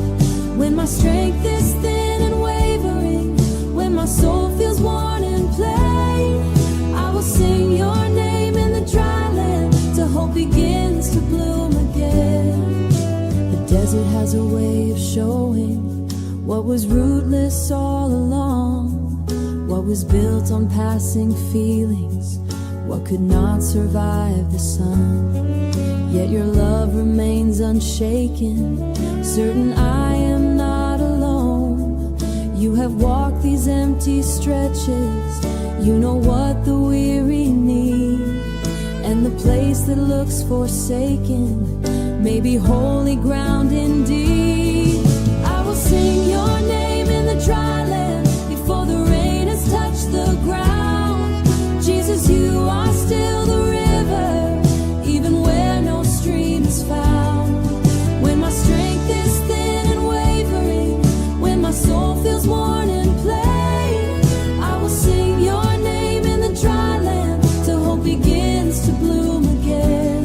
When my strength is thin and wavering, when my soul feels worn and plain, I will sing your name in the dry land till hope begins to bloom again. The desert has a way of showing what was rootless all along, what was built on passing feelings, what could not survive the sun. Yet your love remains unshaken, certain I am not alone. You have walked these empty stretches, you know what the weary need, and the place that looks forsaken may be holy ground indeed. I will sing your name in the dry land before the rain has touched the ground. Jesus, you are still the river, even where no stream is found. When my strength is thin and wavering, when my soul feels worn and plain, I will sing your name in the dry land till hope begins to bloom again.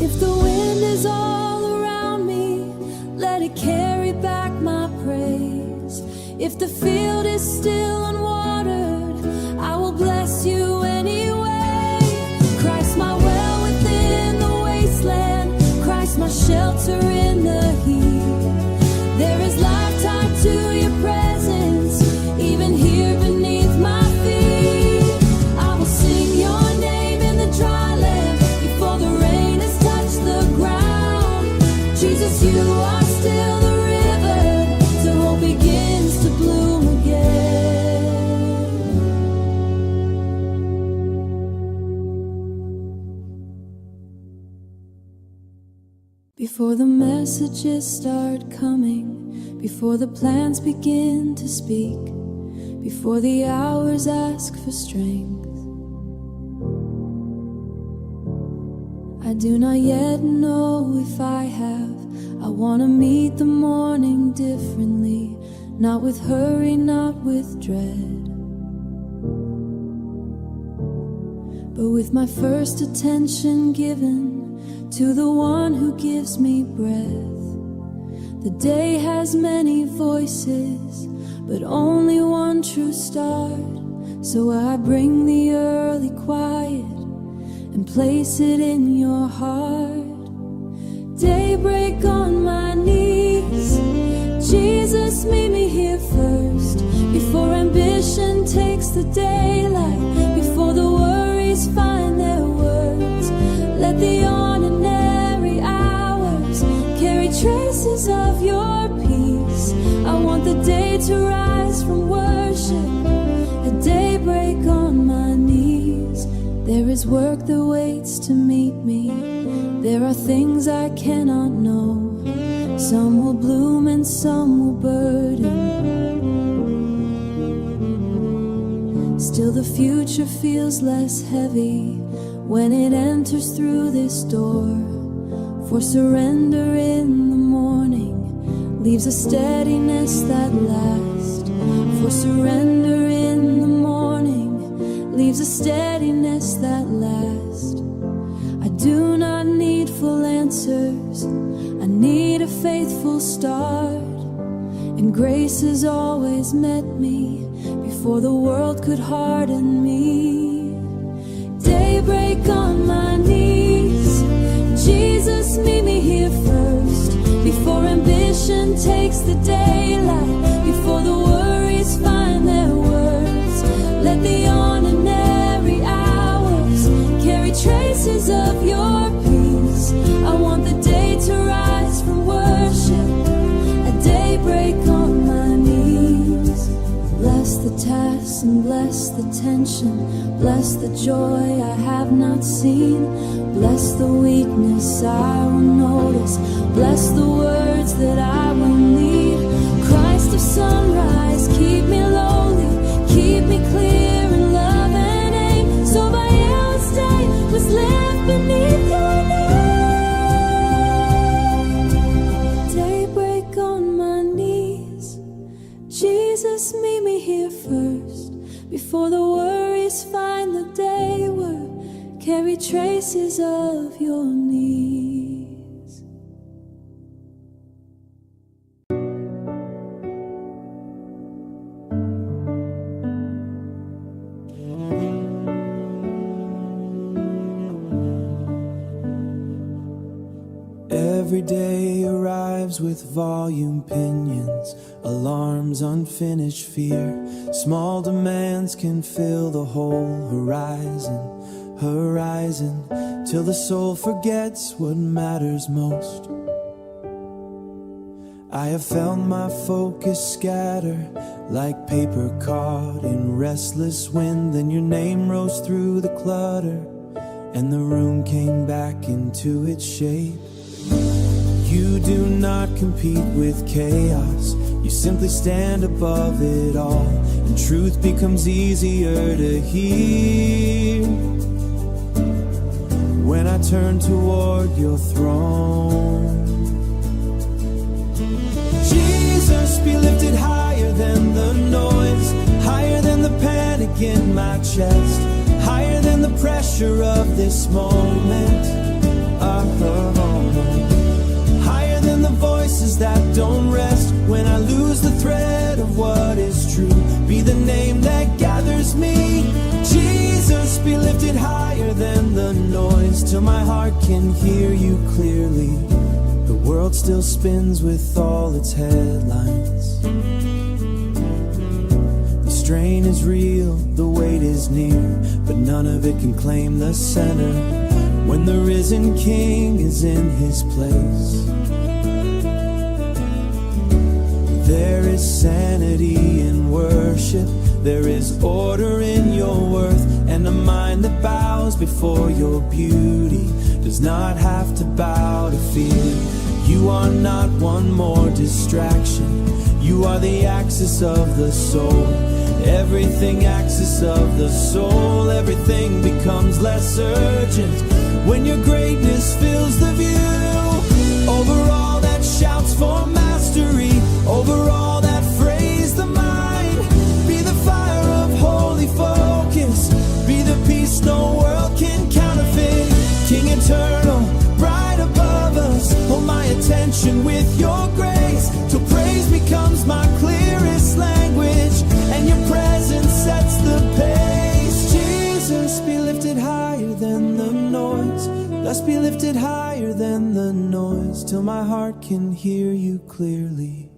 If the wind is all around me, let it carry back my praise. If the field is still unwatered, I will bless you anyway. Christ, my well within the wasteland, Christ, my shelter in the heat. There is life tied to your presence, even here beneath my feet. I will sing your name in the dry land before the rain has touched the ground. Jesus, you are still the river till hope begins to bloom again. Before the messages start coming, before the plans begin to speak, before the hours ask for strength, I do not yet know if I have. I want to meet the morning differently, not with hurry, not with dread, but with my first attention given to the one who gives me breath. The day has many voices, but only one true start. So I bring the early quiet and place it in your heart. Daybreak on my knees, Jesus, meet me here first, before ambition takes the daylight, before the worries find their words. Let the ordinary hours carry traces of your peace. I want the day to rise from worship, at daybreak on my knees. There is work that waits to meet me, there are things I cannot know. Some will bloom and some will burden. Still the future feels less heavy when it enters through this door. For surrender in the morning leaves a steadiness that lasts. For surrender in the morning leaves a steadiness that lasts. I do not need full answers, I need a faithful start. And grace has always met me before the world could harden me. Daybreak on my knees, Jesus, meet me here first, before ambition takes the daylight, before the worries find their words. Let the ordinary hours carry traces of your peace. I want the day to rise from worship, at daybreak on my knees. Bless the task peace and bless the tension. Bless the joy I have not seen. Bless the weakness I will notice. Bless the words that I will need. Christ of sunrise, keep me lowly, keep me clear in love and aim. So my endless day was lived beneath your name. Daybreak on my knees, Jesus, meet me here first, before the worries find the day word. Carry traces of your knees. Every day arrives with volume pinions, alarms, unfinished fear. Small demands can fill the whole horizon, till the soul forgets what matters most. I have felt my focus scatter like paper caught in restless wind. Then your name rose through the clutter, and the room came back into its shape. You do not compete with chaos, you simply stand above it all, and truth becomes easier to hear when I turn toward your throne. Jesus, be lifted higher than the noise, higher than the panic in my chest, higher than the pressure of this moment. Higher than the voices that don't rest when I lose the thread of what is true. Be the name that gathers me. Jesus, be lifted higher than the noise, till my heart can hear you clearly. The world still spins with all its headlines. The strain is real, the weight is near, but none of it can claim the center when the risen King is in his place. There is sanity in worship, there is order in your worth, and a mind that bows before your beauty does not have to bow to fear. You are not one more distraction, you are the axis of the soul. Everything axis of the soul, everything becomes less urgent when your greatness fills the view. Over all that shouts for mastery, over all that phrase the mind, be the fire of holy focus, be the peace no world can counterfeit. King eternal, bright above us, hold my attention with your grace, till praise becomes my clearest language, and your presence sets the pace. Jesus, be lifted higher than the noise, let's be lifted higher than the noise, till my heart can hear you clearly.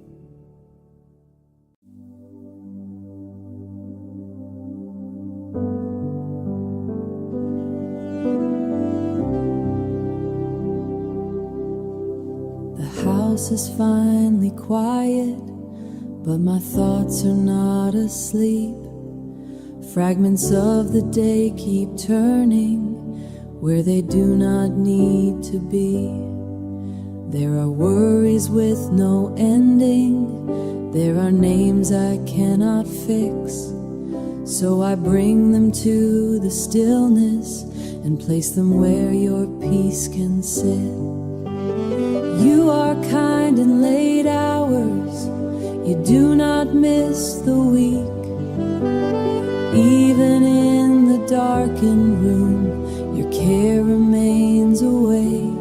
The house is finally quiet, but my thoughts are not asleep. Fragments of the day keep turning where they do not need to be. There are worries with no ending, there are names I cannot fix. So I bring them to the stillness and place them where your peace can sit. You are kind in late hours, you do not miss the weak. Even in the darkened room, your care remains awake.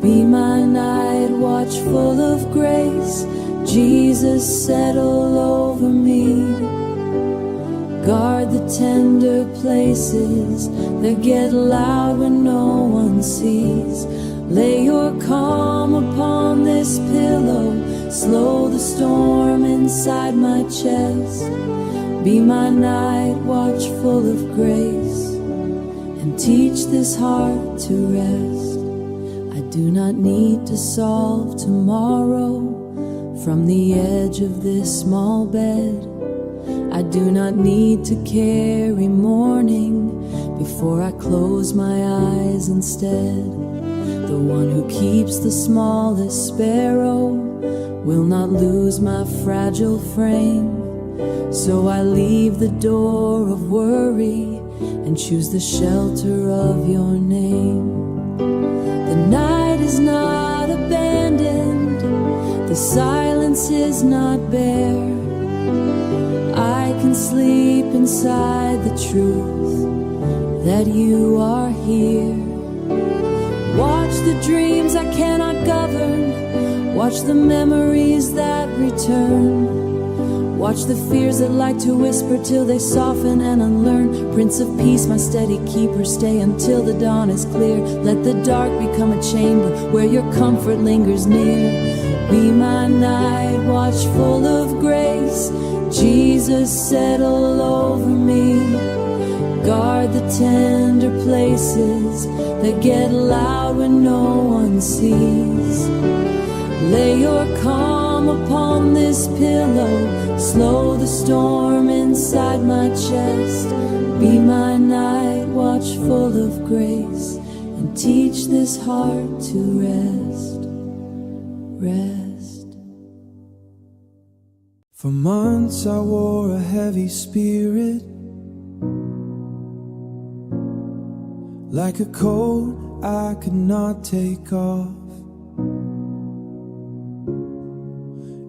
Be my night watch full of grace, Jesus, settle over me. Guard the tender places that get loud when no one sees. Lay your calm upon this pillow, slow the storm inside my chest. Be my night watch full of grace, and teach this heart to rest. I do not need to solve tomorrow from the edge of this small bed. I do not need to carry mourning before I close my eyes instead. The one who keeps the smallest sparrow will not lose my fragile frame. So I leave the door of worry and choose the shelter of your name. The night is not abandoned, the silence is not bare. I can sleep inside the truth that you are here. Watch the dreams I cannot govern, watch the memories that return. Watch the fears that like to whisper till they soften and unlearn. Prince of Peace, my steady keeper, stay until the dawn is clear. Let the dark become a chamber where your comfort lingers near. Be my night watch full of grace, Jesus, settle over me. Guard the tender places that get loud when no one sees. Lay your calm upon this pillow, slow the storm inside my chest. Be my night watch full of grace, and teach this heart to rest, rest. For months I wore a heavy spirit, like a coat I could not take off.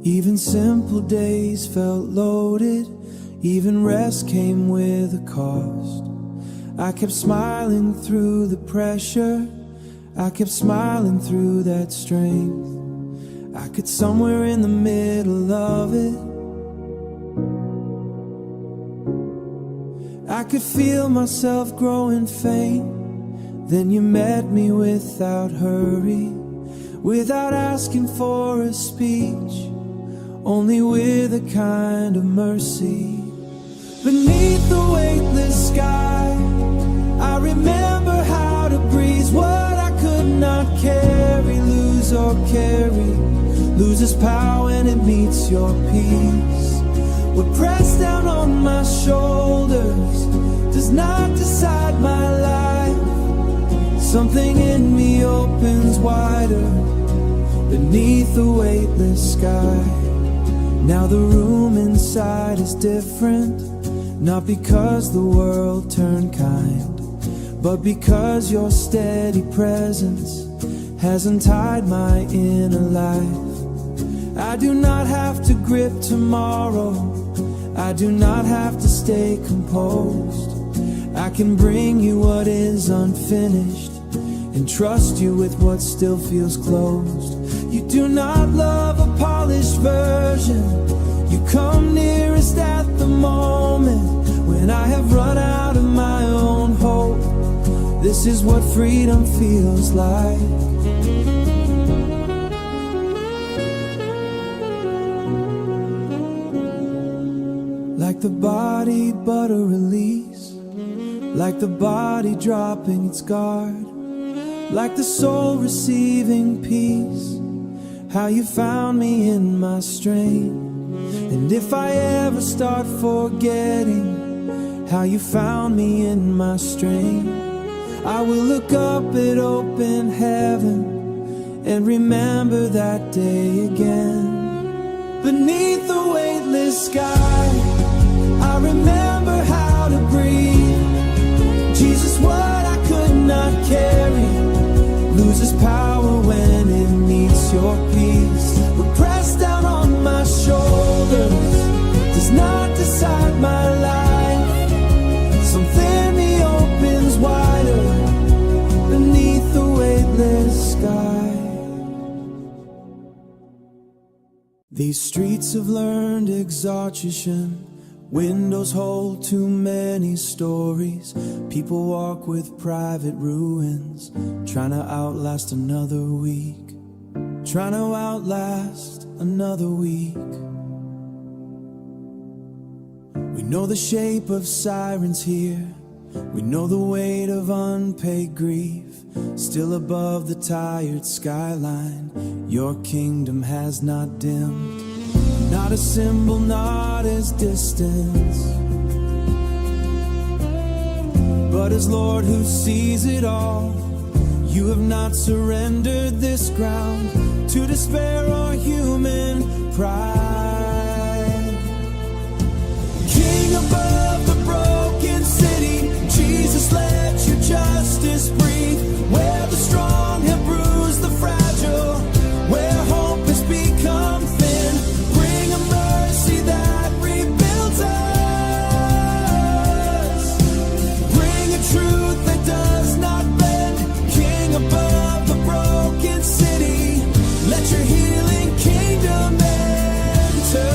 Even simple days felt loaded, even rest came with a cost. I kept smiling through the pressure, I kept smiling through that strength. I could somewhere in the middle of it, I could feel myself growing faint. Then you met me without hurry, without asking for a speech, only with a kind of mercy. Beneath the weightless sky, I remember how to breeze what I could not carry, lose or carry. Loses power when it meets your peace. What pressed down on my shoulders does not decide my life. Something in me opens wider beneath the weightless sky. Now the room inside is different, not because the world turned kind, but because your steady presence has untied my inner life. I do not have to grip tomorrow, I do not have to stay composed. I can bring you what is unfinished and trust you with what still feels closed. You do not love a polished version, you come nearest at the moment when I have run out of my own hope. This is what freedom feels like. Like the body but a release, like the body dropping its guard, like the soul receiving peace. How you found me in my strain, and if I ever start forgetting how you found me in my strain, I will look up at open heaven and remember that day again. Beneath the weightless sky, I remember how to breathe. Jesus, what I could not carry loses power when it meets your peace. What pressed down on my shoulders does not decide my life. Something in me opens wider beneath the weightless sky. These streets have learned exhaustion. Windows hold too many stories. People walk with private ruins, trying to outlast another week, trying to outlast another week. We know the shape of sirens here, we know the weight of unpaid grief. Still above the tired skyline, your kingdom has not dimmed. not as symbol, not as distance, but as Lord who sees it all. You have not surrendered this ground to despair or human pride. King above the broken city, Jesus, let your justice breathe. Where the strong have bruised the fragile, where hope has become thin, bring a mercy that rebuilds us. Bring a truth that does not bend. King above the broken city, let your healing kingdom enter.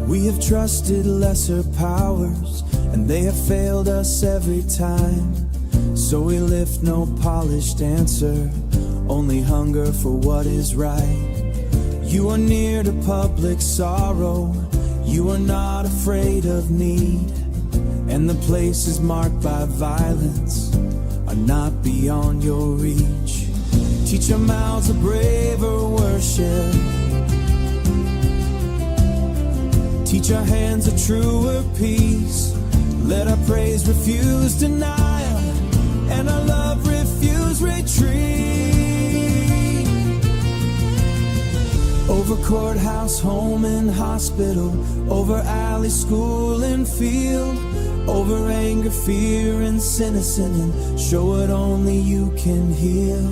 We have trusted lesser powers, and they have failed us every time. So we lift no polished answer, only hunger for what is right. You are near to public sorrow, you are not afraid of need, and the places marked by violence are not beyond your reach. Teach our mouths a braver worship, teach our hands a truer peace. Let our praise refuse denial, and our love refuse retreat. Over courthouse, home and hospital, over alley, school and field, over anger, fear and cynicism, and show what only you can heal.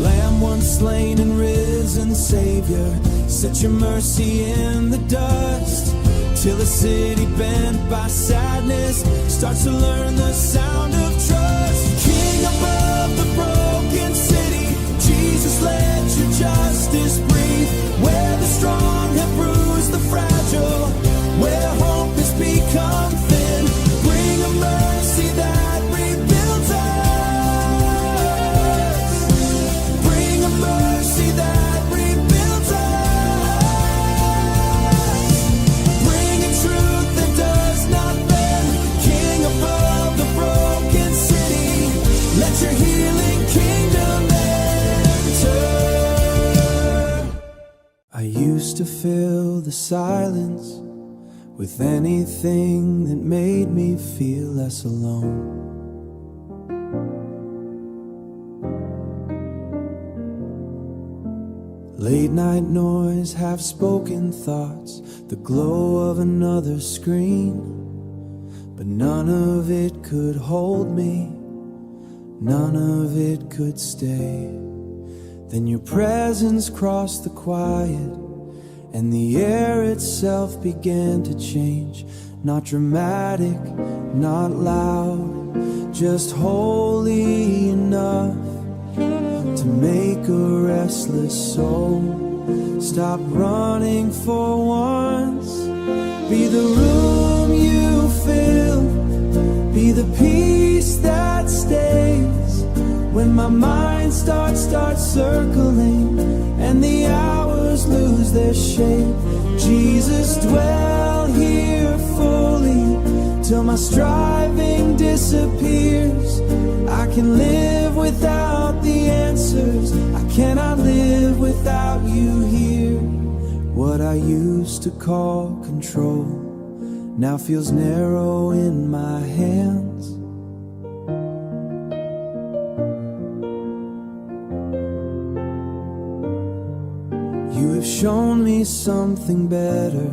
Lamb once slain and risen Savior, set your mercy in the dust, till the city bent by sadness starts to learn the sound of trust. King above the broken city, Jesus, let your justice breathe. Where the strong have bruised the fragile, where hope has become thin, bring a mercy that rebuilds us. Bring a mercy that rebuilds us. Bring a truth that does not bend. King above the broken city, let your healing kingdom enter. I used to fill the silence with anything that made me feel less alone. Late night noise, half-spoken thoughts, the glow of another screen, but none of it could hold me, none of it could stay. Then your presence crossed the quiet, and the air itself began to change. Not dramatic, not loud, just holy enough to make a restless soul stop running for once. Be the room you fill, be the peace that stays when my mind starts circling and the hours lose their shape. Jesus, dwell here fully till my striving disappears. I can live without the answers, I cannot live without you here. What I used to call control now feels narrow in my hands. You have shown me something better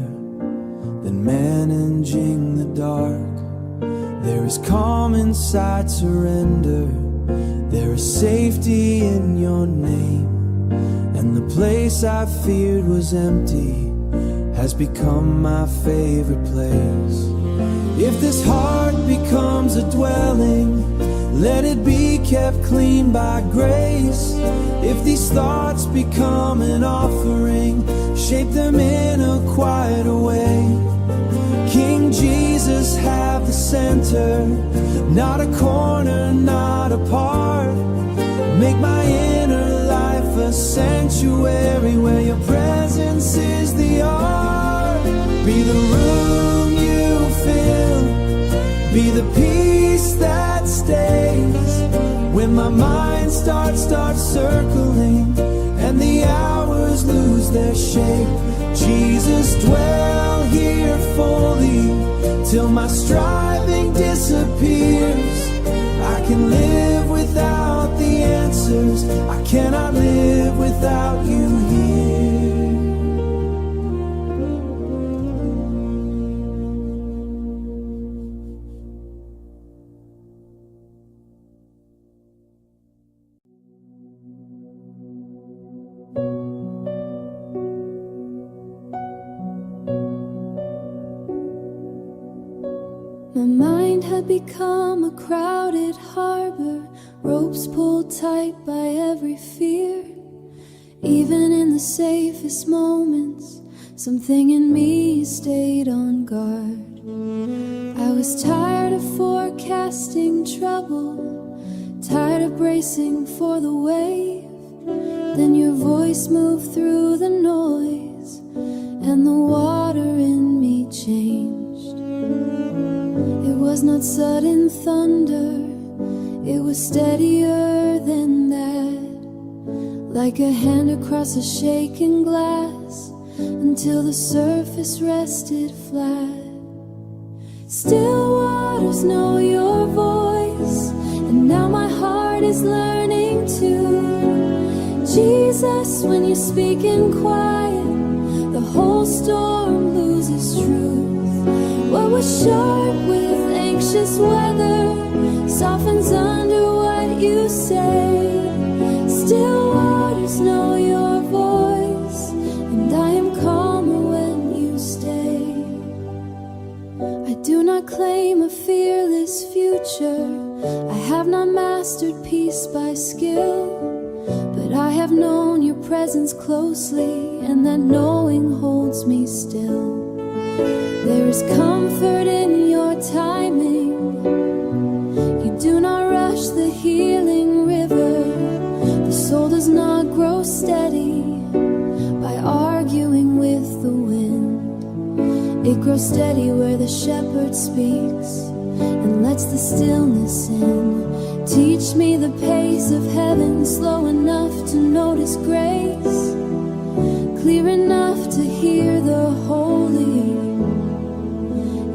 than managing the dark. There is calm inside surrender, there is safety in your name, and the place I feared was empty has become my favorite place. If this heart becomes a dwelling, let it be kept clean by grace. If these thoughts become an offering, shape them in a quieter way. King Jesus, have the center, not a corner, not a part. Make my inner life a sanctuary where your presence is the art. Be the room you fill, be the peace that stays when my mind start circling, and the hours lose their shape. Jesus, dwell here fully, till my striving disappears. I can live without the answers, I cannot live without you here. My mind had become a crowded harbor, ropes pulled tight by every fear. Even in the safest moments, something in me stayed on guard. I was tired of forecasting trouble, tired of bracing for the wave. Then your voice moved through the noise, and the water in me changed. It was not sudden thunder, it was steadier than that, like a hand across a shaken glass, until the surface rested flat. Still waters know your voice, and now my heart is learning to. Jesus, when you speak in quiet, the whole storm loses truth. What was sharp with anxious weather softens under what you say. Still waters know your voice, and I am calmer when you stay. I do not claim a fearless future, I have not mastered peace by skill, but I have known your presence closely, and that knowing holds me still. There is comfort in your timing, you do not rush the healing river. The soul does not grow steady by arguing with the wind. It grows steady where the shepherd speaks and lets the stillness in. Teach me the pace of heaven, slow enough to notice grace, clear enough to hear the holy.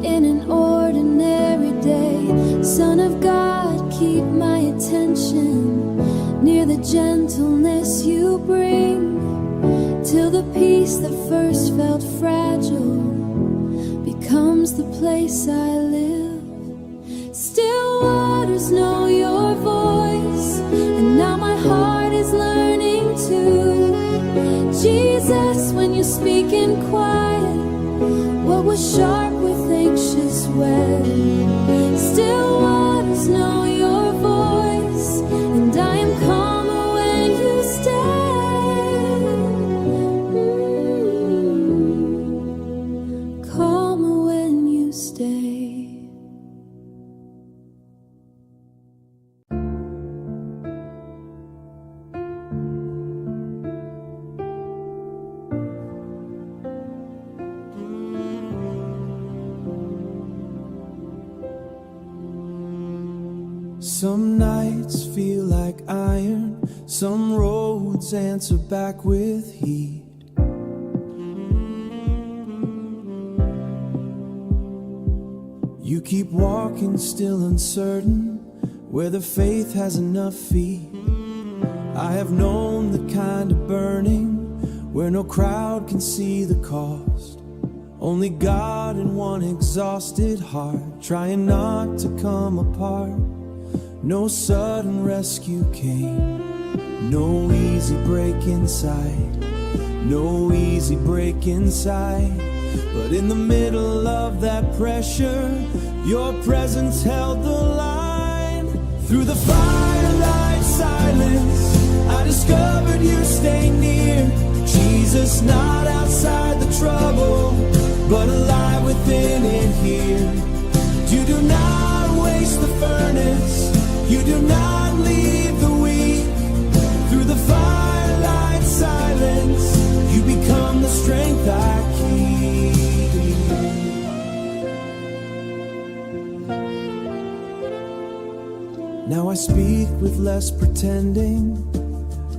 In an ordinary day, Son of God, keep my attention near the gentleness you bring, till the peace that first felt fragile becomes the place I live. Still waters know your voice, and now my heart is learning to. Jesus, when you speak in quiet, what was sharp with anxious weather, still waters know your voice, and I am calmer when you stay. Calmer when you stay. Some nights feel like iron, some roads answer back with heat. You keep walking still uncertain, where the faith has enough feet. I have known the kind of burning where no crowd can see the cost. Only God and one exhausted heart, trying not to come apart. No sudden rescue came, no easy break inside, no easy break inside. But in the middle of that pressure, your presence held the line. Through the firelight silence, I discovered you stay near. Jesus, not outside the trouble, but alive within it here. You do not waste the furnace, you do not leave the weak. Through the firelight silence, you become the strength I keep. Now I speak with less pretending.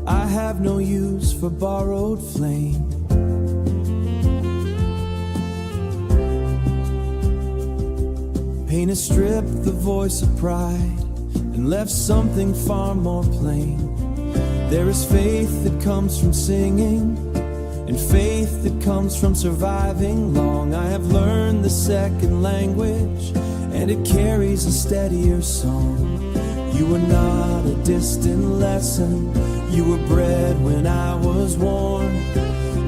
I have no use for borrowed flame. Pain has stripped the voice of pride and left something far more plain. There is faith that comes from singing, and faith that comes from surviving long. I have learned the second language, and it carries a steadier song. You were not a distant lesson, you were bred when I was warm.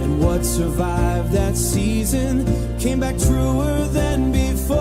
And what survived that season came back truer than before.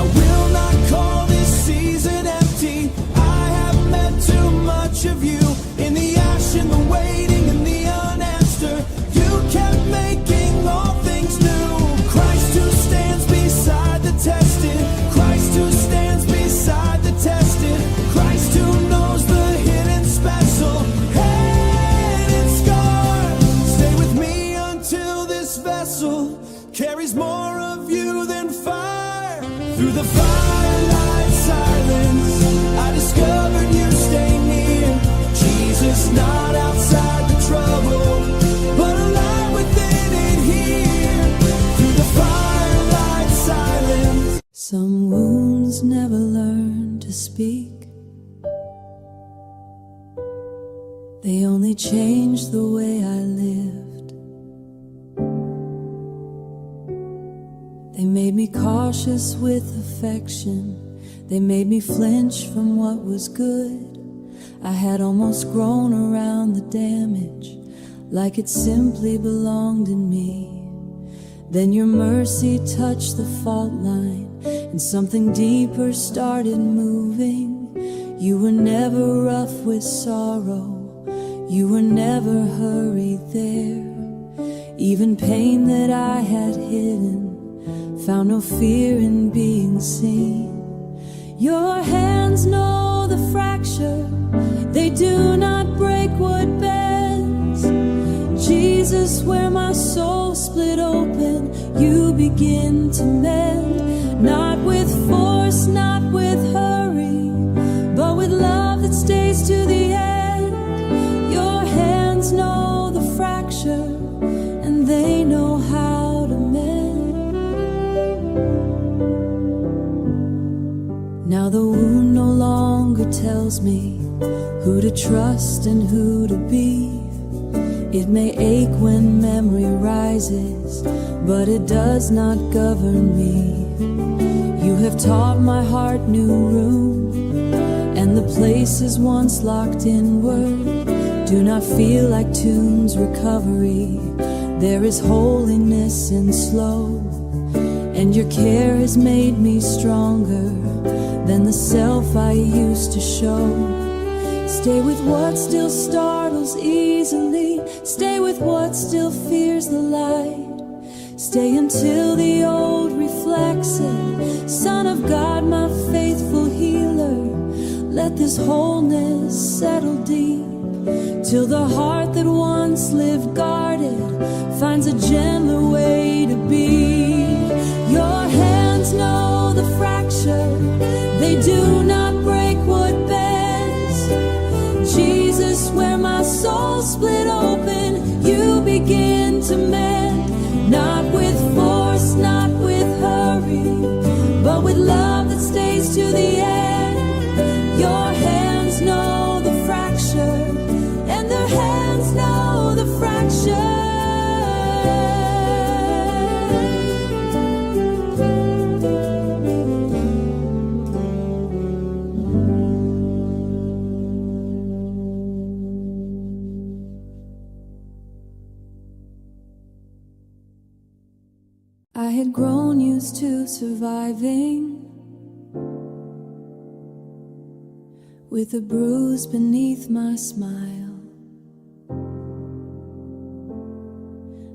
I will not call this season empty. I have met too much of you. In the ash, in the waiting, in the unanswered, you kept making all things new. Christ who stands beside the tested, Christ who stands beside the tested, Christ who knows the hidden special hidden scar. Stay with me until this vessel carries more of you than fire. Through the firelight silence, I discovered you stay near. Jesus, not outside the trouble, but alive within it here. Through the firelight silence. Some wounds never learn to speak. They only changed the way I lived. They made me cautious with affection. They made me flinch from what was good. I had almost grown around the damage, like it simply belonged in me. Then your mercy touched the fault line, and something deeper started moving. You were never rough with sorrow, you were never hurried there. Even pain that I had hidden found no fear in being seen. Your hands know the fracture, they do not break what bends. Jesus, where my soul split open, you begin to mend. Not with force, not with hurry, but with love that stays to the end. Your hands know the fracture, and they know how to mend. Now the wound no longer tells me who to trust and who to be. It may ache when memory rises, but it does not govern me. You have taught my heart new room, and the places once locked inward do not feel like tombs. Recovery, there is holiness in slow, and your care has made me stronger than the self I used to show. Stay with what still startles easily, stay with what still fears the light. Stay until the old reflects it. Son of God, my faithful healer, let this wholeness settle deep, till the heart that once lived guarded finds a gentler way to be. Your hands know the fracture, they do not break what bends. Jesus, where my soul split open, you begin to mend. Not with force, not with hurry, but with love that stays to the end. Your hands know the fracture, and their hands know the fracture. I had grown used to surviving with a bruise beneath my smile.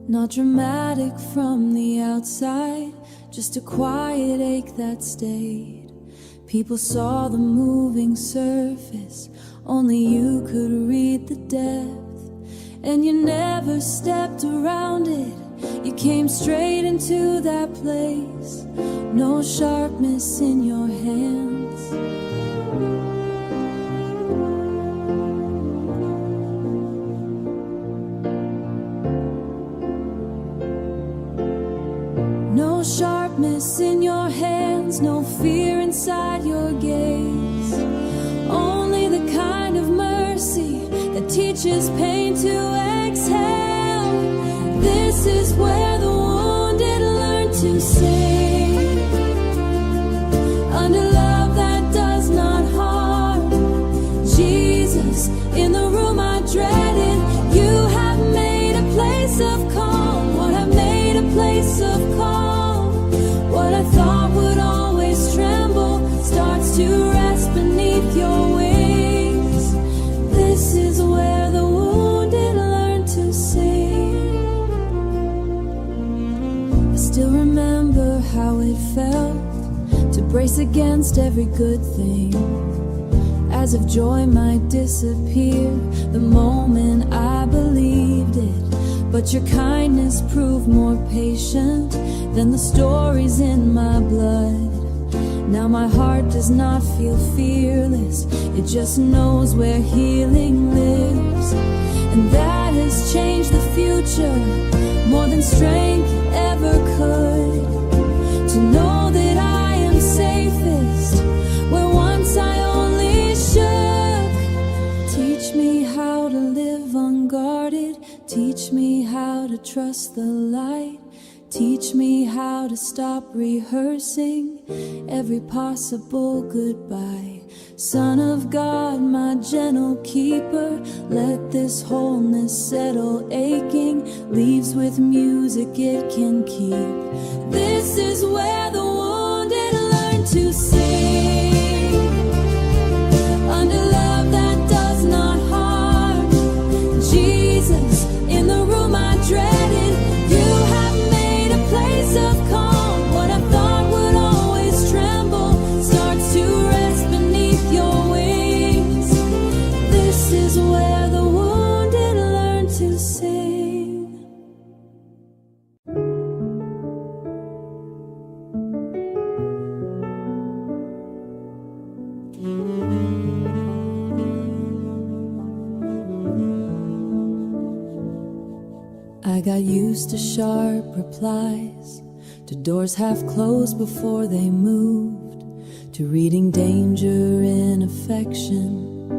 Not dramatic from the outside, just a quiet ache that stayed. People saw the moving surface, only you could read the depth. And you never stepped around it, You came straight into that place. No sharpness in your hands. No sharpness in your hands, no fear inside your gaze. Only the kind of mercy that teaches pain to exhale. This is where the wounded learn to sing. Under love that does not harm. Jesus, in the room I dreaded, you have made a place of calm. What have made a place of calm? What I thought would always tremble starts to rest beneath your wings. This is where the wounded learn to sing. I still remember how it felt to brace against every good thing, as if joy might disappear the moment I believed it. But your kindness proved more patient than the stories in my blood. Now my heart does not feel fearless, it just knows where healing lives. And that has changed the future more than strength ever could. To know that I am safest where once I only shook. Teach me how to live unguarded. Teach me how to trust the light. Teach me how to stop rehearsing every possible goodbye. Son of God, my gentle keeper, let this wholeness settle aching. Leaves with music it can keep. This is where the wounded learn to sing. Under love that does not harm. Jesus, in the room I dreaded, you have made a place of calm. What I thought would always tremble starts to rest beneath your wings. This is where the wounded learn to sing. I got used to sharp replies, to doors half closed before they moved, to reading danger in affection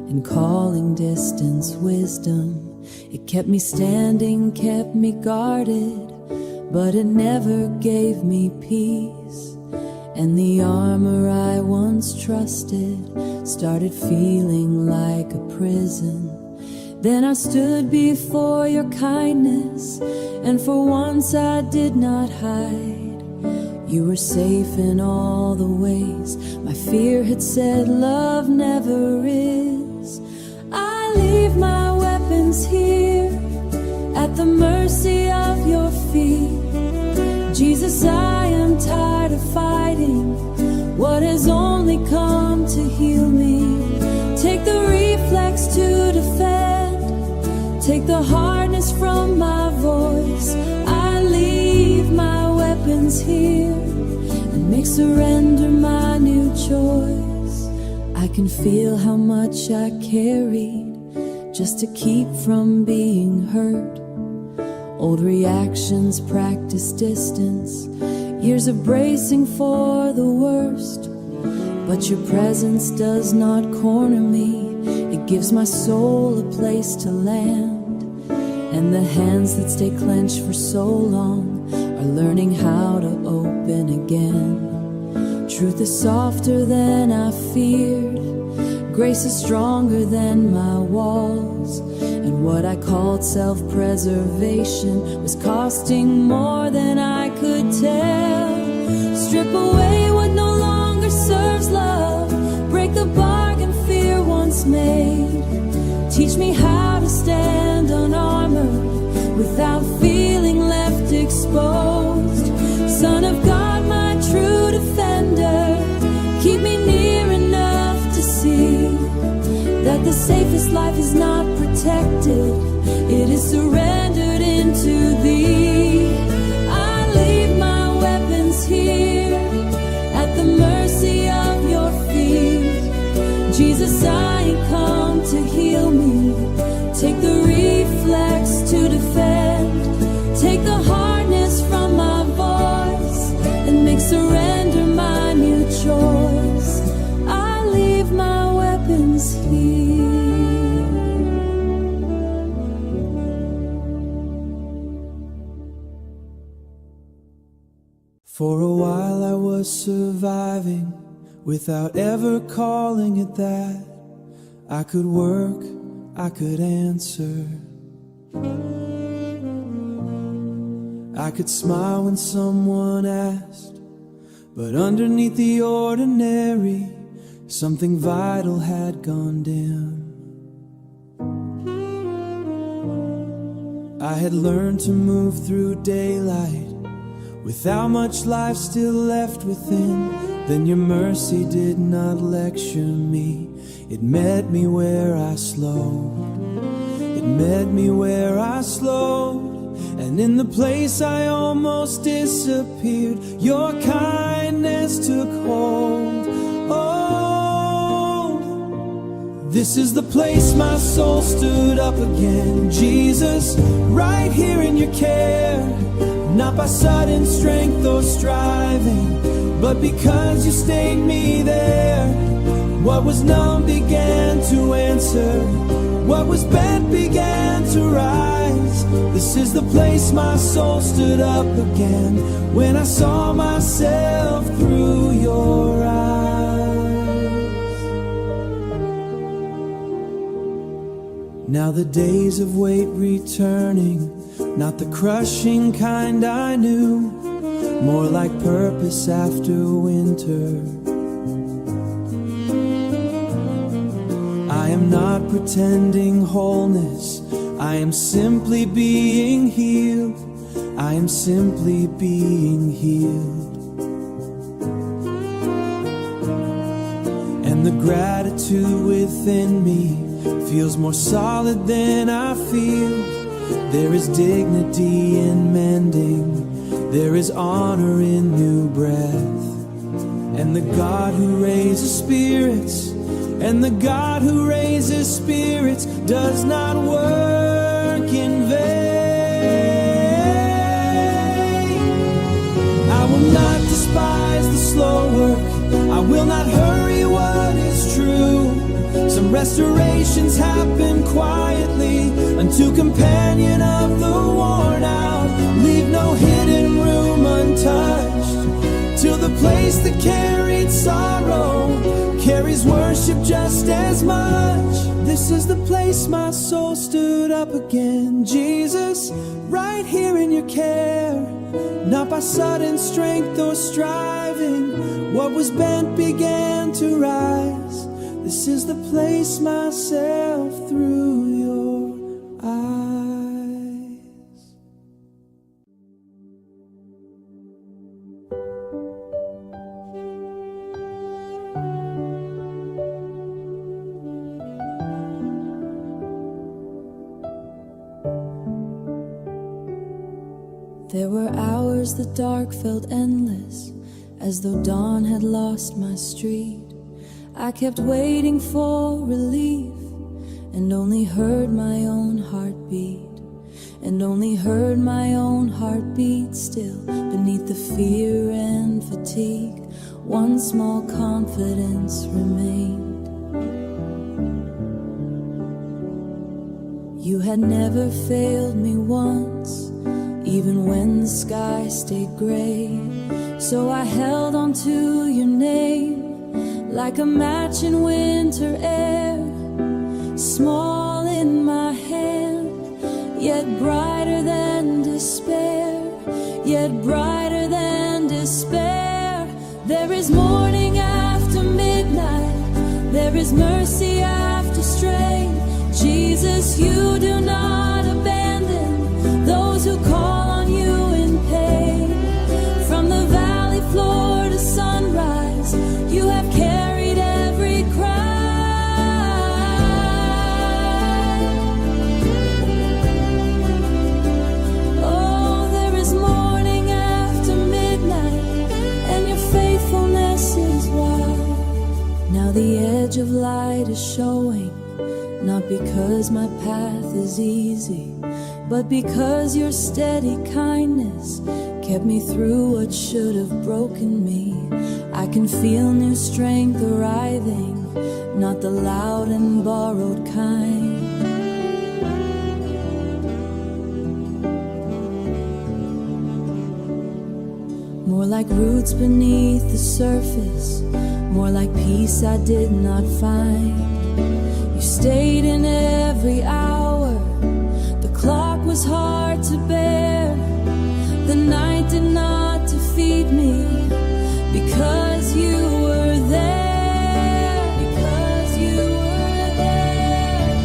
and calling distance wisdom. It kept me standing, kept me guarded, but it never gave me peace. And the armor I once trusted started feeling like a prison. Then I stood before your kindness, and for once I did not hide. You were safe in all the ways my fear had said love never is. I leave my weapons here at the mercy of your feet. Jesus, I am tired of fighting what has only come to heal me. Take the reflex to defend, take the hardness from my voice. I leave my weapons here and make surrender my new choice. I can feel how much I carried just to keep from being hurt. Old reactions, practice distance, years of bracing for the worst. But your presence does not corner me, it gives my soul a place to land. And the hands that stay clenched for so long are learning how to open again. Truth is softer than I feared, grace is stronger than my walls. And what I called self-preservation was costing more than I could tell. Strip away what no longer serves love, break the bargain fear once made. Teach me how to stand unarmored without feeling left exposed. Son of God, my true defender, keep me near enough to see that the safest life is not protected, it is surrendered into thee. was surviving without ever calling it that. I could work, I could answer, I could smile when someone asked, but underneath the ordinary, something vital had gone dim. I had learned to move through daylight without much life still left within. Then your mercy did not lecture me. It met me where I slowed. It met me where I slowed. And in the place I almost disappeared, your kindness took hold. Oh, this is the place my soul stood up again. Jesus, right here in your care. Not by sudden strength or striving, but because you stayed me there. What was numb began to answer. What was bent began to rise. This is the place my soul stood up again, when I saw myself through your eyes. Now the days of wait returning, not the crushing kind I knew, more like purpose after winter. I am not pretending wholeness, I am simply being healed. I am simply being healed. And the gratitude within me feels more solid than I feel. There is dignity in mending, there is honor in new breath. And the God who raises spirits, and the God who raises spirits does not work in vain. I will not despise the slow work, I will not hurry what is true. Some restorations happen quietly unto companion of the worn out. Leave no hidden room untouched, till the place that carried sorrow carries worship just as much. This is the place my soul stood up again. Jesus, right here in your care. Not by sudden strength or striving, what was bent began to rise. This is the place myself through your eyes. There were hours the dark felt endless, as though dawn had lost my street. I kept waiting for relief, and only heard my own heartbeat, and only heard my own heartbeat still. Beneath the fear and fatigue, one small confidence remained. You had never failed me once, even when the sky stayed gray. So I held on to your name, like a match in winter air, small in my hand, yet brighter than despair, yet brighter than despair. There is morning after midnight, there is mercy after strain. Jesus, you do not abandon those who call on you in pain. From the valley floor to sunrise, you have carried every cry. Oh, there is morning after midnight, and your faithfulness is wide. Now the edge of light is showing, not because my path is easy, but because your steady kindness kept me through what should have broken me. I can feel new strength arriving, not the loud and borrowed kind. more like roots beneath the surface, more like peace I did not find. You stayed in every hour, the clock was hard to bear. The night did not defeat me, because you were there, because you were there.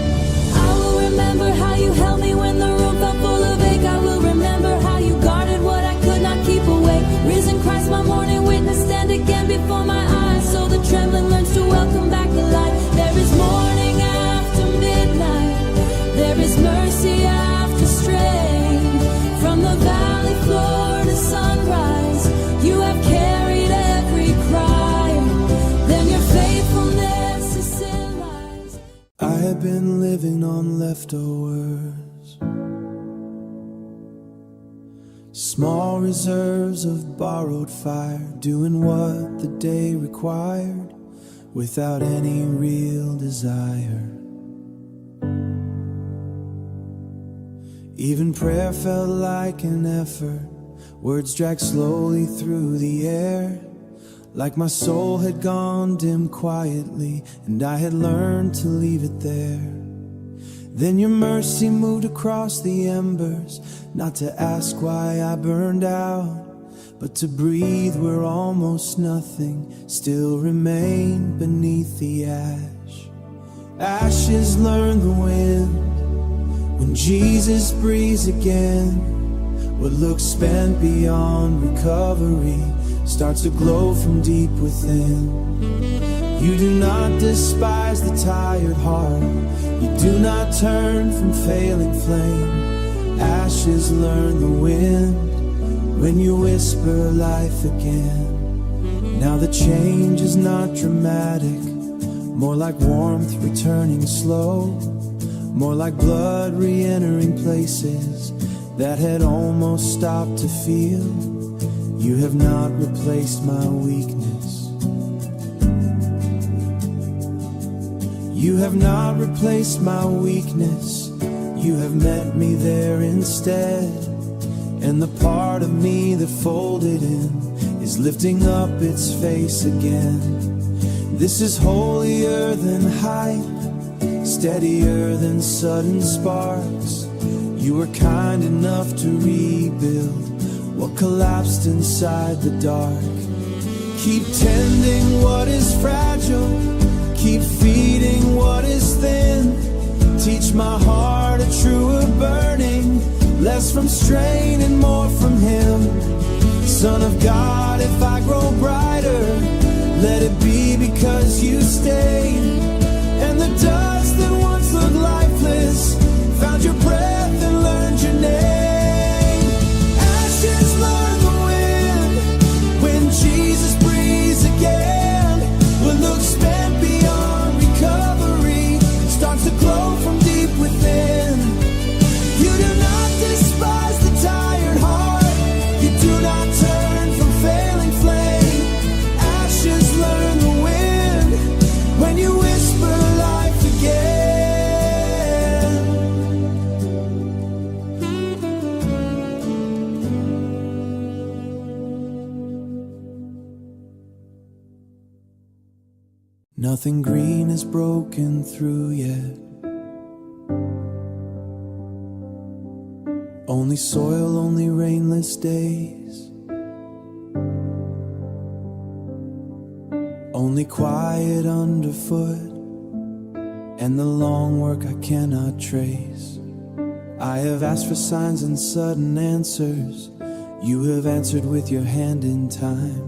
I will remember how you held me when the room felt full of ache. I will remember how you guarded what I could not keep awake. Risen Christ, my morning witness, stand again before my eyes, so the trembling learns to welcome back the light. There is morning after midnight, there is mercy after strain. From the valley floor to sunrise, you have carried every cry. Then your faithfulness is sin rise. I have been living on leftovers, small reserves of borrowed fire, doing what the day required without any real desire. Even prayer felt like an effort, words dragged slowly through the air, like my soul had gone dim quietly, and I had learned to leave it there. Then your mercy moved across the embers, not to ask why I burned out, but to breathe where almost nothing still remained beneath the ash. Ashes learn the wind when Jesus breathes again. What looks spent beyond recovery starts to glow from deep within. You do not despise the tired heart, you do not turn from failing flame. Ashes learn the wind when you whisper life again. Now the change is not dramatic, more like warmth returning slow, more like blood re-entering places that had almost stopped to feel. You have not replaced my weakness. You have not replaced my weakness. You have met me there instead. And the part of me that folded in is lifting up its face again. This is holier than hype, steadier than sudden sparks. You were kind enough to rebuild what collapsed inside the dark. Keep tending what is fragile, keep feeding what is thin. Teach my heart a truer burning, less from strain and more from Him. Son of God, if I grow brighter, let it be because you stayed. And the dust that once looked lifeless found your breath and learned your name. Ashes learn the wind when Jesus breathes again. What looks spent beyond recovery starts to glow from deep within. You do not despise the tired heart, you do not turn from failing flame. Ashes learn the wind when you whisper life again. Nothing green is broken through yet, only soil, only rainless days, only quiet underfoot, and the long work I cannot trace. I have asked for signs and sudden answers, you have answered with your hand in time.